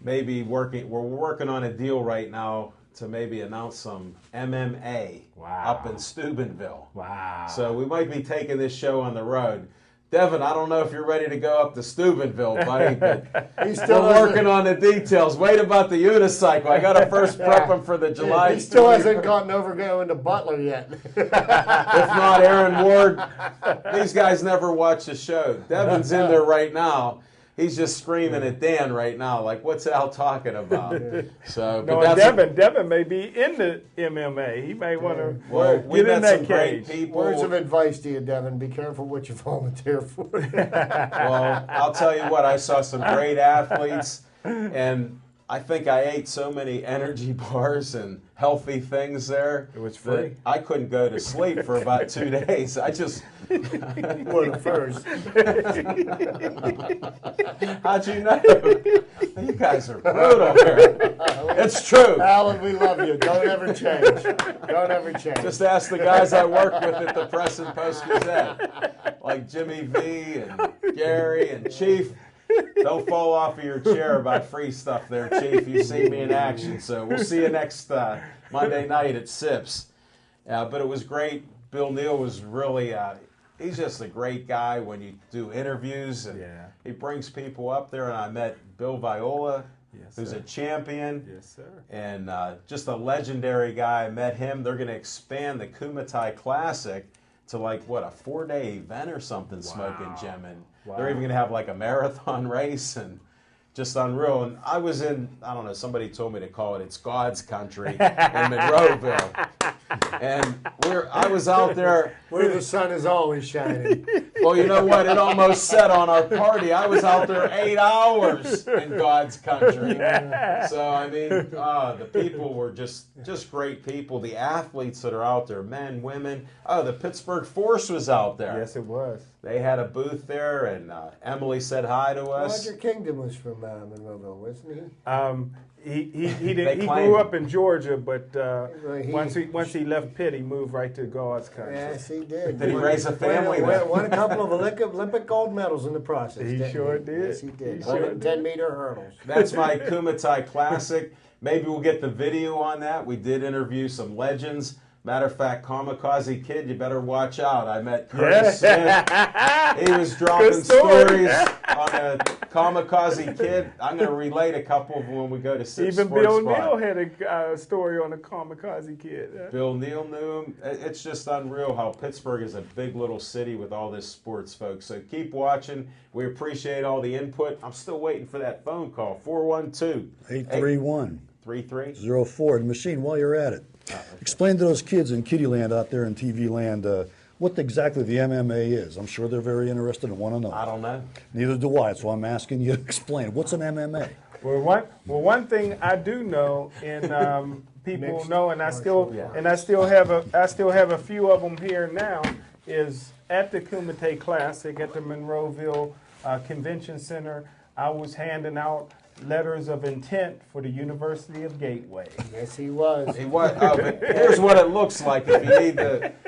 we're working on a deal right now to maybe announce some MMA up in Steubenville. Wow. So we might be taking this show on the road. Devin, I don't know if you're ready to go up to Steubenville, buddy, but we're working on the details. Wait about the unicycle. I got to first prep him for the July. He still 20 hasn't gotten over going to Butler yet. If not, Aaron Ward. These guys never watch the show. Devin's in there right now. He's just screaming at Dan right now, like, what's Al talking about? So, No, but and Devin may be in the MMA. He may want to well, we get in met some that great cage. people. Words of advice to you, Devin. Be careful what you volunteer for. Well, I'll tell you what, I saw some great athletes, and I think I ate so many energy bars and healthy things there. It was that free. I couldn't go to sleep for about 2 days. I just, One of first. how'd you know? You guys are brutal here. It's true. Alan, we love you. Don't ever change. Don't ever change. Just ask the guys I work with at the Press and Post Gazette, like Jimmy V and Gary and Chief. Don't fall off of your chair about free stuff there, Chief. You've seen me in action. So we'll see you next Monday night at Sips. But it was great. Bill Neal was really, he's just a great guy when you do interviews. And he brings people up there. And I met Bill Viola, Yes, who's sir. a champion. Yes, sir. And just a legendary guy. I met him. They're going to expand the Kumite Classic to like, what, a 4-day event or something, Smoking Jim. And they're even going to have like a marathon race and just unreal. And I was in, I don't know, somebody told me to call it It's God's Country in Monroeville. And I was out there. Where the sun is always shining. Well, you know what? It almost set on our party. I was out there 8 hours in God's country. So, I mean, the people were just great people. The athletes that are out there, men, women. Oh, the Pittsburgh Force was out there. Yes, it was. They had a booth there, and Emily said hi to us. Roger Kingdom was from Monroeville, wasn't he? He They he claim grew him. up in Georgia, but He- once he left Pitt, he moved right to God's country. Yes, he did. Did he raise a family there? Won a couple of Olympic gold medals in the process. He didn't sure did. Yes, he did. He sure 110-meter hurdles. That's my Kumite Classic. Maybe we'll get the video on that. We did interview some legends. Matter of fact, Kamikaze Kid, you better watch out. I met Curtis Smith. He was dropping Good story. stories on a Kamikaze Kid. I'm going to relate a couple of them when we go to Six Even Sports Bill Spot. Neal had a story on the Kamikaze Kid. Bill Neal knew him. It's just unreal how Pittsburgh is a big little city with all this sports, folks. So keep watching. We appreciate all the input. I'm still waiting for that phone call. 412 831 33. 04. The machine, while you're at it. Explain to those kids in Kitty Land out there in TV Land what exactly the MMA is. I'm sure they're very interested and want to know. I don't know. Neither do I, so I'm asking you to explain. What's an MMA? Well, one thing I do know, and people Mixed know, and I still martial have a few of them here now, is at the Kumite Classic at the Monroeville Convention Center. I was handing out letters of intent for the University of Gateway. Yes, he was. Hey, what? Oh, but here's what it looks like. If you need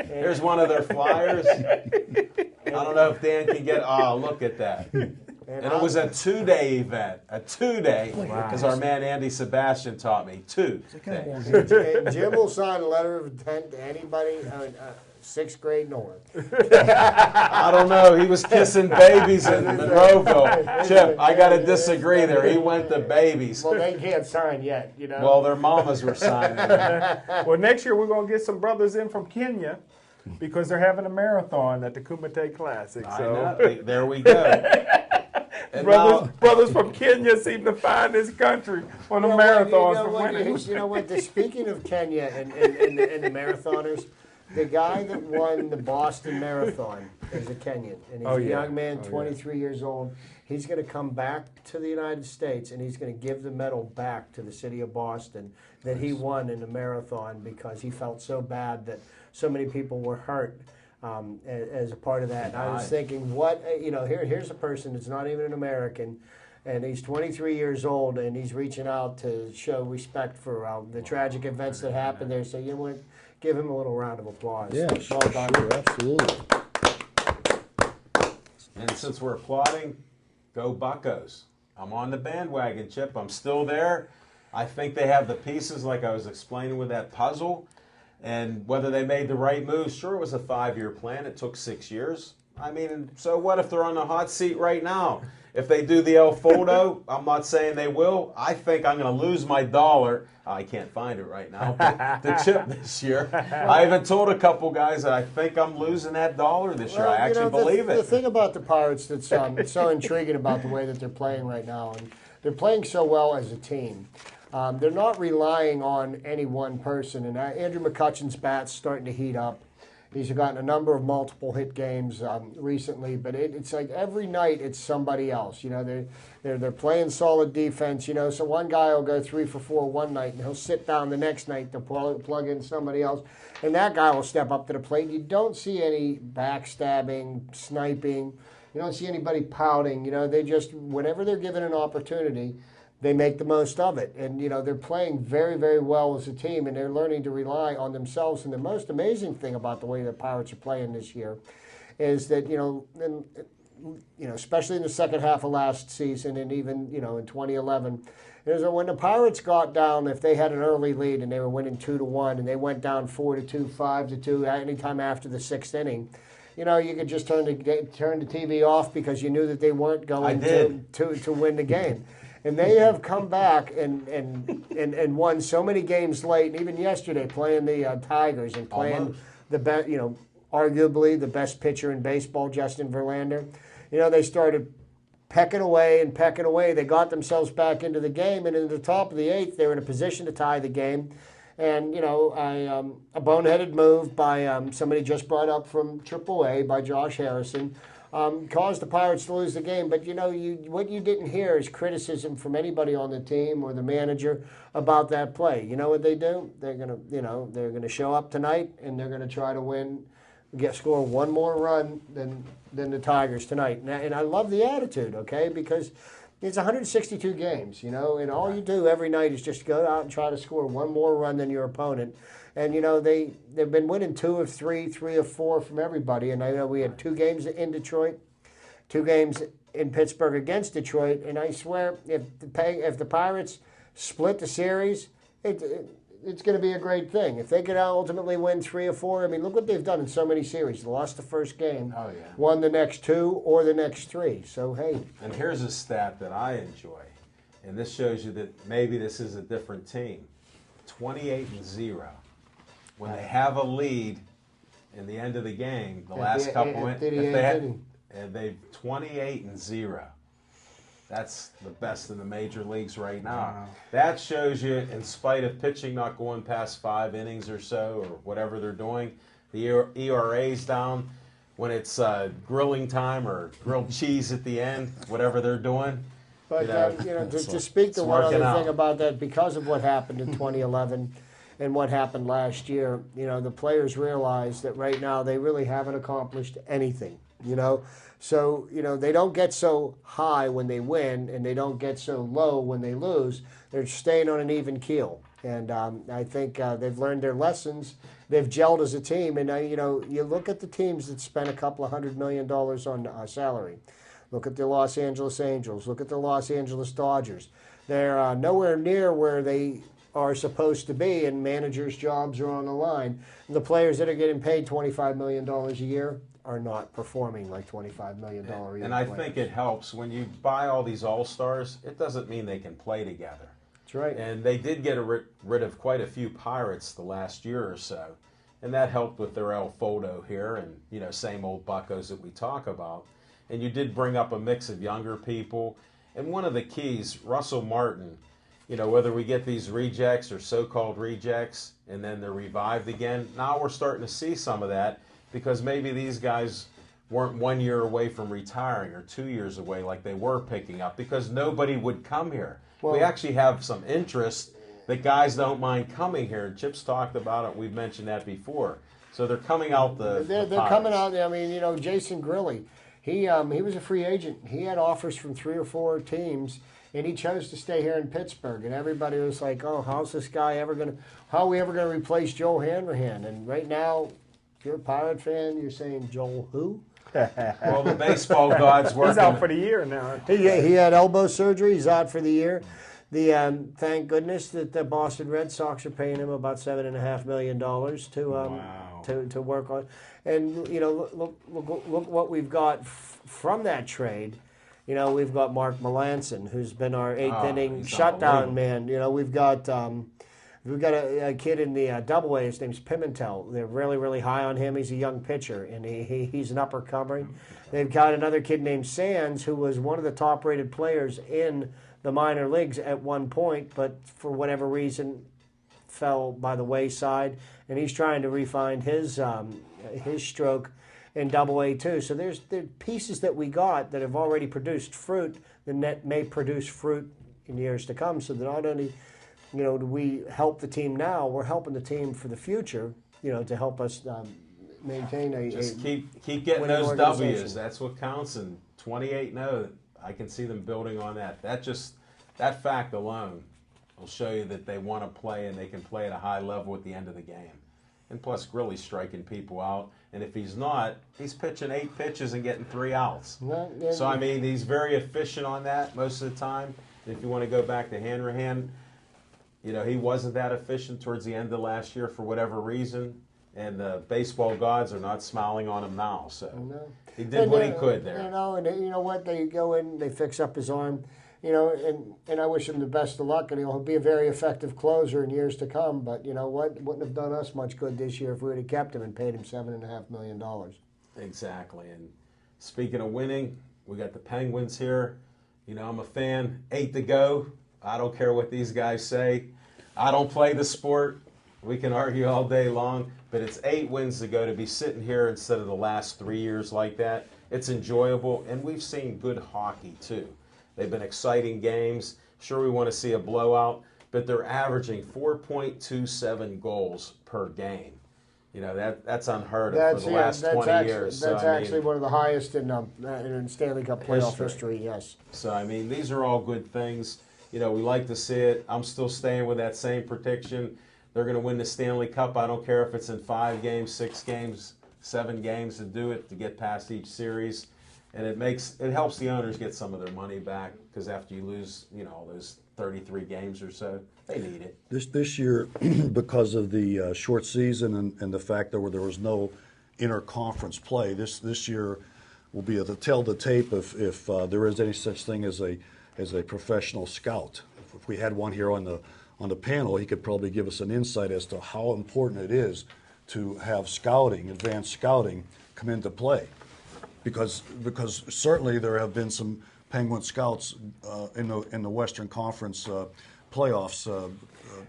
here's one of their flyers. I don't know if Dan can get. Oh, look at that. And it was a 2-day event. A 2-day, because our man Andy Sebastian taught me. 2 days. And Jim will sign a letter of intent to anybody 6th grade north. I don't know. He was kissing babies in Monroeville. Chip, I got to disagree there. He went to babies. Well, they can't sign yet, you know. Well, their mamas were signing. Well, next year we're going to get some brothers in from Kenya because they're having a marathon at the Kumite Classic. I So know. There we go. And brothers from Kenya seem to find this country on the marathons for winning. You know what? Speaking of Kenya and the marathoners, the guy that won the Boston Marathon is a Kenyan, and he's a young man, 23 years old. He's going to come back to the United States, and he's going to give the medal back to the city of Boston that he won in the marathon because he felt so bad that so many people were hurt as a part of that. And I was thinking, here's a person that's not even an American, and he's 23 years old, and he's reaching out to show respect for the tragic events that happened there. So you know what? Give him a little round of applause. Yeah, Well done. sure, absolutely. And since we're applauding, go Buccos. I'm on the bandwagon, Chip. I'm still there. I think they have the pieces like I was explaining with that puzzle. And whether they made the right moves, sure, it was a 5-year plan. It took 6 years. I mean, so what if they're on the hot seat right now? If they do the El Fodo, I'm not saying they will. I think I'm going to lose my dollar. I can't find it right now. But the chip this year. I even told a couple guys that I think I'm losing that dollar this year. I actually believe it. The thing about the Pirates that's so intriguing about the way that they're playing right now, and they're playing so well as a team. They're not relying on any one person. And Andrew McCutchen's bat's starting to heat up. He's gotten a number of multiple hit games recently, but it's like every night it's somebody else. You know, they're playing solid defense. You know, so one guy will go 3 for 4 one night, and he'll sit down the next night to plug in somebody else, and that guy will step up to the plate. You don't see any backstabbing, sniping. You don't see anybody pouting. You know, they just whenever they're given an opportunity, they make the most of it. And, you know, they're playing very, very well as a team, and they're learning to rely on themselves. And the most amazing thing about the way the Pirates are playing this year is that, especially in the second half of last season and even, in 2011, is that when the Pirates got down, if they had an early lead and they were winning 2-1 and they went down 4-2, 5-2, anytime after the 6th inning, you could just turn the TV off because you knew that they weren't going to win the game. And they have come back and won so many games late. And even yesterday, playing the Tigers and playing Almost. the best, arguably the best pitcher in baseball, Justin Verlander. They started pecking away and pecking away. They got themselves back into the game, and in the top of the eighth, they were in a position to tie the game. And, a boneheaded move by somebody just brought up from AAA by Josh Harrison caused the Pirates to lose the game. But, what you didn't hear is criticism from anybody on the team or the manager about that play. You know what they do? They're going to show up tonight, and they're going to try to win, score one more run than the Tigers tonight. And I love the attitude, okay, because it's 162 games, and all you do every night is just go out and try to score one more run than your opponent. And, they've been winning 2 of 3, 3 of 4 from everybody. And I know we had 2 games in Detroit, 2 games in Pittsburgh against Detroit. And I swear, if the Pirates split the series, it's going to be a great thing. If they could ultimately win 3 or 4, I mean, look what they've done in so many series. They lost the first game, won the next 2 or the next 3. So, hey. And here's a stat that I enjoy, and this shows you that maybe this is a different team. 28-0. When they have a lead in the end of the game, the last couple, if they've 28-0. That's the best in the major leagues right now. Wow. That shows you, in spite of pitching not going past 5 innings or so, or whatever they're doing, the ERA's down. When it's grilling time or grilled cheese at the end, whatever they're doing. But to speak to one other thing about that, because of what happened in 2011 and what happened last year, the players realize that right now they really haven't accomplished anything. So, they don't get so high when they win and they don't get so low when they lose. They're staying on an even keel. And I think they've learned their lessons. They've gelled as a team. And, you look at the teams that spent a couple of $100 million on salary. Look at the Los Angeles Angels. Look at the Los Angeles Dodgers. They're nowhere near where they are supposed to be, and managers' jobs are on the line. And the players that are getting paid $25 million a year are not performing like $25 million a year. And I think it helps when you buy all these all-stars, it doesn't mean they can play together. That's right. And they did get rid of quite a few Pirates the last year or so. And that helped with their El Fodo here and, same old buccos that we talk about. And you did bring up a mix of younger people. And one of the keys, Russell Martin, whether we get these rejects or so-called rejects and then they're revived again, now we're starting to see some of that because maybe these guys weren't 1 year away from retiring or 2 years away like they were picking up because nobody would come here. Well, we actually have some interest that guys don't mind coming here. Chip's talked about it. We've mentioned that before. So they're coming out They're coming out. I mean, Jason Grilli, he was a free agent. He had offers from 3 or 4 teams, and he chose to stay here in Pittsburgh. And everybody was like, "Oh, how are we ever gonna replace Joel Hanrahan?" And right now, if you're a Pirate fan, you're saying Joel who? Well, the baseball gods working. He's out for the year now. He had elbow surgery. He's out for the year. Thank goodness that the Boston Red Sox are paying him about $7.5 million to work on. And look what we've got from that trade. We've got Mark Melancon, who's been our 8th inning shutdown man. We've got a kid in the Double-A. His name's Pimentel. They're really, really high on him. He's a young pitcher, and he's an upper-comer. They've got another kid named Sands, who was one of the top-rated players in the minor leagues at one point, but for whatever reason fell by the wayside, and he's trying to refine his stroke in Double-A too. So there are pieces that we got that have already produced fruit that may produce fruit in years to come. So that not only do we help the team now, we're helping the team for the future. To help us maintain just keep getting those W's. That's what counts. And 28-0, I can see them building on that. That fact alone will show you that they want to play and they can play at a high level at the end of the game. And plus, Grilli's striking people out. And if he's not, he's pitching 8 pitches and getting 3 outs. So, he's very efficient on that most of the time. And if you want to go back to Hanrahan, he wasn't that efficient towards the end of last year for whatever reason. And the baseball gods are not smiling on him now. So he did what he could there. And you know what? They go in, they fix up his arm. you know, and I wish him the best of luck, and he'll be a very effective closer in years to come. But you know what? Wouldn't have done us much good this year if we would have kept him and paid him $7.5 million. Exactly. And speaking of winning, we got the Penguins here. You know, I'm a fan. 8 to go. I don't care what these guys say. I don't play the sport. We can argue all day long, but it's 8 wins to go. To be sitting here instead of the last 3 years like that, it's enjoyable, and we've seen good hockey too. They've been exciting games. Sure, we want to see a blowout, but they're averaging 4.27 goals per game. You know, that's unheard of for the last 20 years. That's actually one of the highest in Stanley Cup playoff history, yes. So, I mean, these are all good things. You know, we like to see it. I'm still staying with that same prediction. They're going to win the Stanley Cup. I don't care if it's in 5 games, 6 games, 7 games to do it, to get past each series. And it helps the owners get some of their money back, because after you lose, you know, those 33 games or so, they need it. This year, because of the short season and the fact that there was no interconference play, this year will be to tell the tape if there is any such thing as a professional scout. If we had one here on the panel, he could probably give us an insight as to how important it is to have scouting, advanced scouting, come into play. Because certainly there have been some Penguin scouts in the Western Conference playoffs,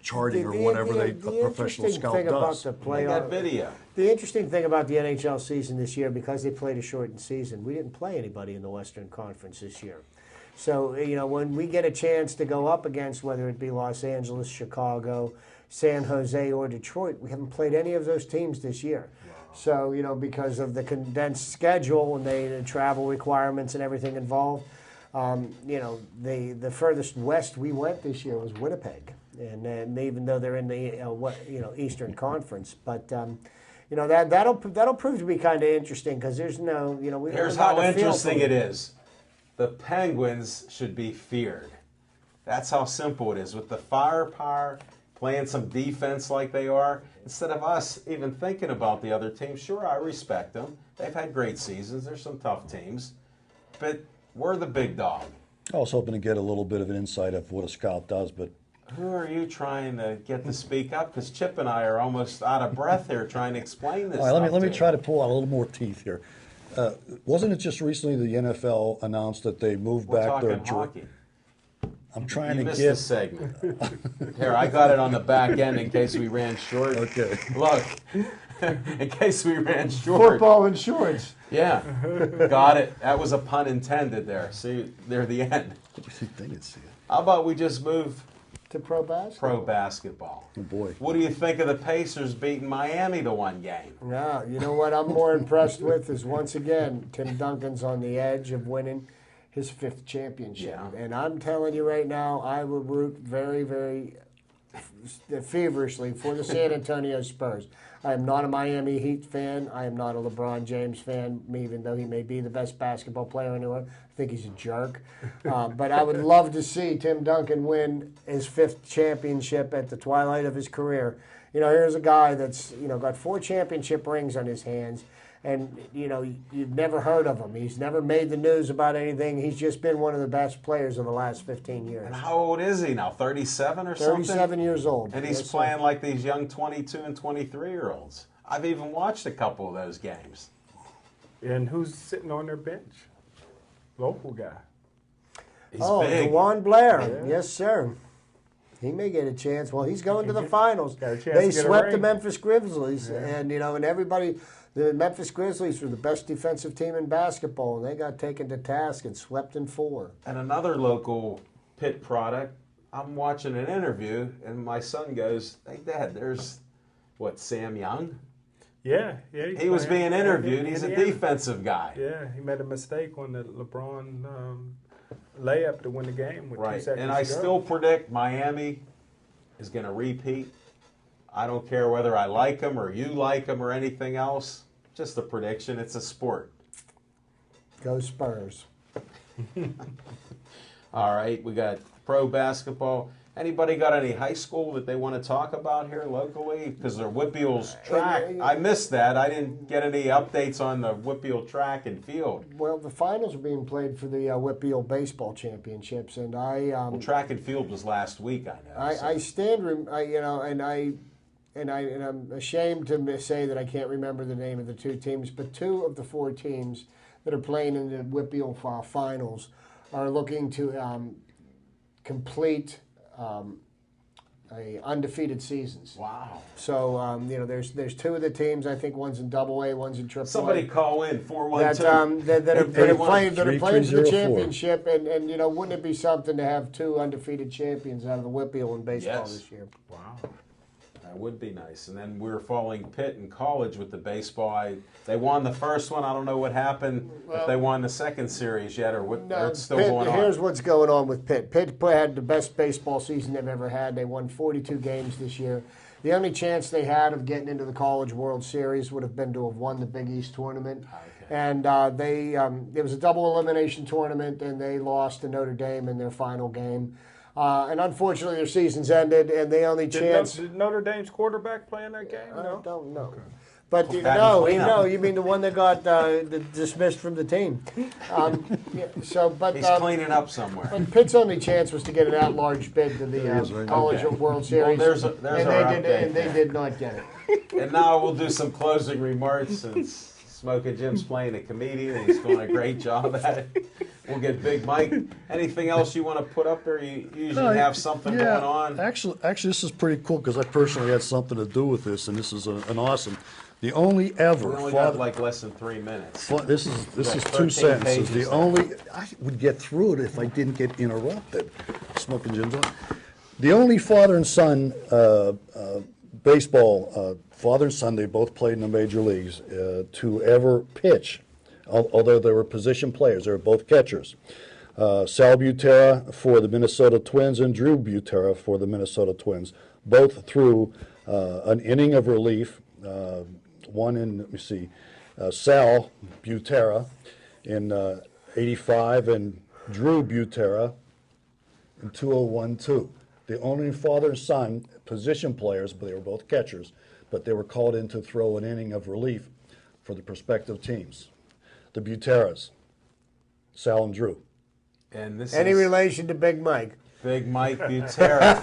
charting or whatever a professional scout does. That video. The interesting thing about the NHL season this year, because they played a shortened season, we didn't play anybody in the Western Conference this year. So, you know, when we get a chance to go up against, whether it be Los Angeles, Chicago, San Jose, or Detroit, we haven't played any of those teams this year. So, you know, because of the condensed schedule and the travel requirements and everything involved, you know, the furthest west we went this year was Winnipeg, and even though they're in the Eastern Conference, but you know, that'll prove to be kind of interesting, because there's no, you know, here's how interesting it is. The Penguins should be feared. That's how simple it is. With the firepower, playing some defense like they are, instead of us even thinking about the other teams. Sure, I respect them. They've had great seasons. There's some tough teams. But we're the big dog. I was hoping to get a little bit of an insight of what a scout does, but... Who are you trying to get to speak up? Because Chip and I are almost out of breath here trying to explain this. All right, let me try to pull out a little more teeth here. Wasn't it just recently the NFL announced that they moved back their... hockey. I'm trying you to missed get... the segment. Here, I got it on the back end in case we ran short. Okay. Look, in case we ran short. Football insurance. Yeah, got it. That was a pun intended there. See, they're the end. They didn't see it. How about we just move to pro basketball? Oh, boy. What do you think of the Pacers beating Miami to 1 game? Yeah, you know what I'm more impressed with is, once again, Tim Duncan's on the edge of winning his 5th championship. Yeah. And I'm telling you right now, I will root very, very feverishly for the San Antonio Spurs. I am not a Miami Heat fan. I am not a LeBron James fan, even though he may be the best basketball player in the world. I think he's a jerk. But I would love to see Tim Duncan win his 5th championship at the twilight of his career. You know, here's a guy that's, you know, got 4 championship rings on his hands. And, you know, you've never heard of him. He's never made the news about anything. He's just been one of the best players of the last 15 years. And how old is he now? 37 or something? 37 years old. And he's playing like these young 22 and 23-year-olds. I've even watched a couple of those games. And who's sitting on their bench? Local guy. He's big. DeJuan Blair. Yeah. Yes, sir. He may get a chance. Well, he's going to the finals. Got a chance They to get a swept the ring. Memphis Grizzlies, and you know, and everybody. The Memphis Grizzlies were the best defensive team in basketball, and they got taken to task and swept in 4. And another local Pitt product, I'm watching an interview, and my son goes, "Hey, Dad, there's, Sam Young?" Yeah. He was being interviewed. He's a Indiana. defensive guy. Yeah, he made a mistake on the LeBron layup to win the game with 2 Right. seconds And I to go. still predict Miami is going to repeat. I don't care whether I like them or you like them or anything else. Just a prediction. It's a sport. Go Spurs. All right. We got pro basketball. Anybody got any high school that they want to talk about here locally? Because their Whitbeals track, I missed that. I didn't get any updates on the Whitbeal track and field. Well, the finals are being played for the Whitbeal baseball championships, and Well, track and field was last week, I know. I stand, and I'm ashamed to say that I can't remember the name of the two teams, but two of the four teams that are playing in the Whitbeal finals are looking to complete undefeated seasons. Wow. So there's two of the teams. I think one's in AA, one's in AAA. Somebody call in 412. That are playing for the 3304. championship, and wouldn't it be something to have two undefeated champions out of the Whitbeal in baseball Yes. this year? Wow. That would be nice. And then we're following Pitt in college with the baseball. They won the first one. I don't know what happened, if they won the second series yet or what. Or it's still Pitt, going on. Here's what's going on with Pitt. Pitt had the best baseball season they've ever had. They won 42 games this year. The only chance they had of getting into the College World Series would have been to have won the Big East tournament. Okay. And it was a double elimination tournament, and they lost to Notre Dame in their final game. And unfortunately, their season's ended, and the only chance. Did Notre Dame's quarterback play in that game? I No. don't know. But Patton cleanup. you mean the one that got dismissed from the team. He's cleaning up somewhere. But Pitt's only chance was to get an at-large bid to the College Okay. World Series. there's and our they update. did not get it. And now we'll do some closing remarks since Smoking Jim's playing a comedian and he's doing a great job at it. We'll get Big Mike. Anything else you want to put up there? You usually have something going on. Actually, this is pretty cool because I personally had something to do with this, and this is an awesome. The only ever We only got like less than 3 minutes. This is got 2 13 sentences. pages The there. only I would get through it if I didn't get interrupted. Smoking Jim's on. The only father and son baseball father and son, they both played in the major leagues to ever pitch, although they were position players. They were both catchers. Sal Butera for the Minnesota Twins and Drew Butera for the Minnesota Twins, both threw an inning of relief. One in, let me see, Sal Butera in 85 and Drew Butera in 2012. The only father and son, position players, but they were both catchers, but they were called in to throw an inning of relief for the prospective teams. The Buteras, Sal and Drew. And this Any is relation to Big Mike? Big Mike Butera.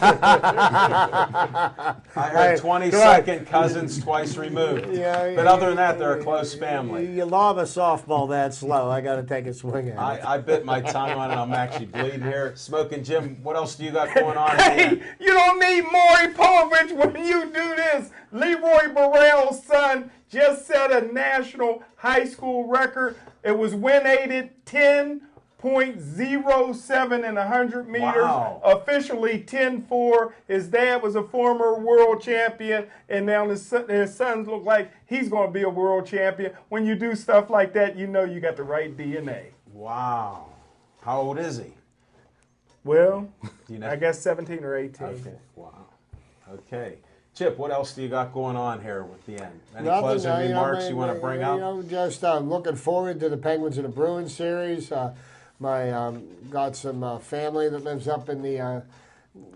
I heard 22nd cousins twice removed. But other than that, they're a close family. You lob a softball that slow, I got to take a swing at it. I bit my tongue on it. I'm actually bleeding here. Smoking Jim, what else do you got going on? Hey, you don't need Maury Povich when you do this. Leroy Burrell's son just set a national high school record. It was win-aided 10.07 in 100 meters. Wow. Officially 10-4. His dad was a former world champion, and now his sons look like he's going to be a world champion. When you do stuff like that, you know you got the right DNA. Wow. How old is he? Well, Do you know? I guess 17 or 18. Okay. Wow. Okay. Chip, what else do you got going on here with the end? Any Nothing, closing remarks you want to bring up? Just looking forward to the Penguins and the Bruins series. Got some family that lives up in the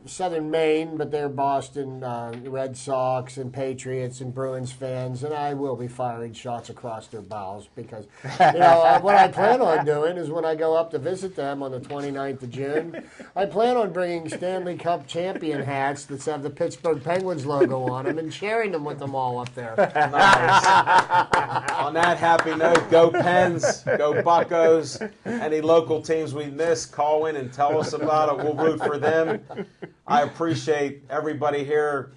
southern Maine, but they're Boston Red Sox and Patriots and Bruins fans, and I will be firing shots across their bows because, what I plan on doing is when I go up to visit them on the 29th of June, I plan on bringing Stanley Cup champion hats that have the Pittsburgh Penguins logo on them and sharing them with them all up there. Nice. On that happy note, go Pens, go Buccos. Any local teams we missed, call in and tell us about it. We'll root for them. I appreciate everybody here.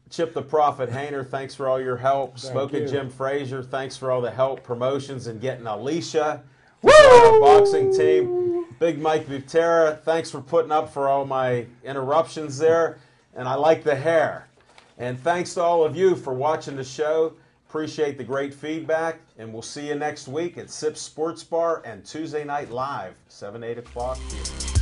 Chip the Prophet Hayner, thanks for all your help. Smoking Jim Frazier, thanks for all the help, promotions, and getting Alicia to join our boxing team. Big Mike Butera, thanks for putting up for all my interruptions there. And I like the hair. And thanks to all of you for watching the show. Appreciate the great feedback. And we'll see you next week at Sips Sports Bar and Tuesday Night Live, 7, 8 o'clock here.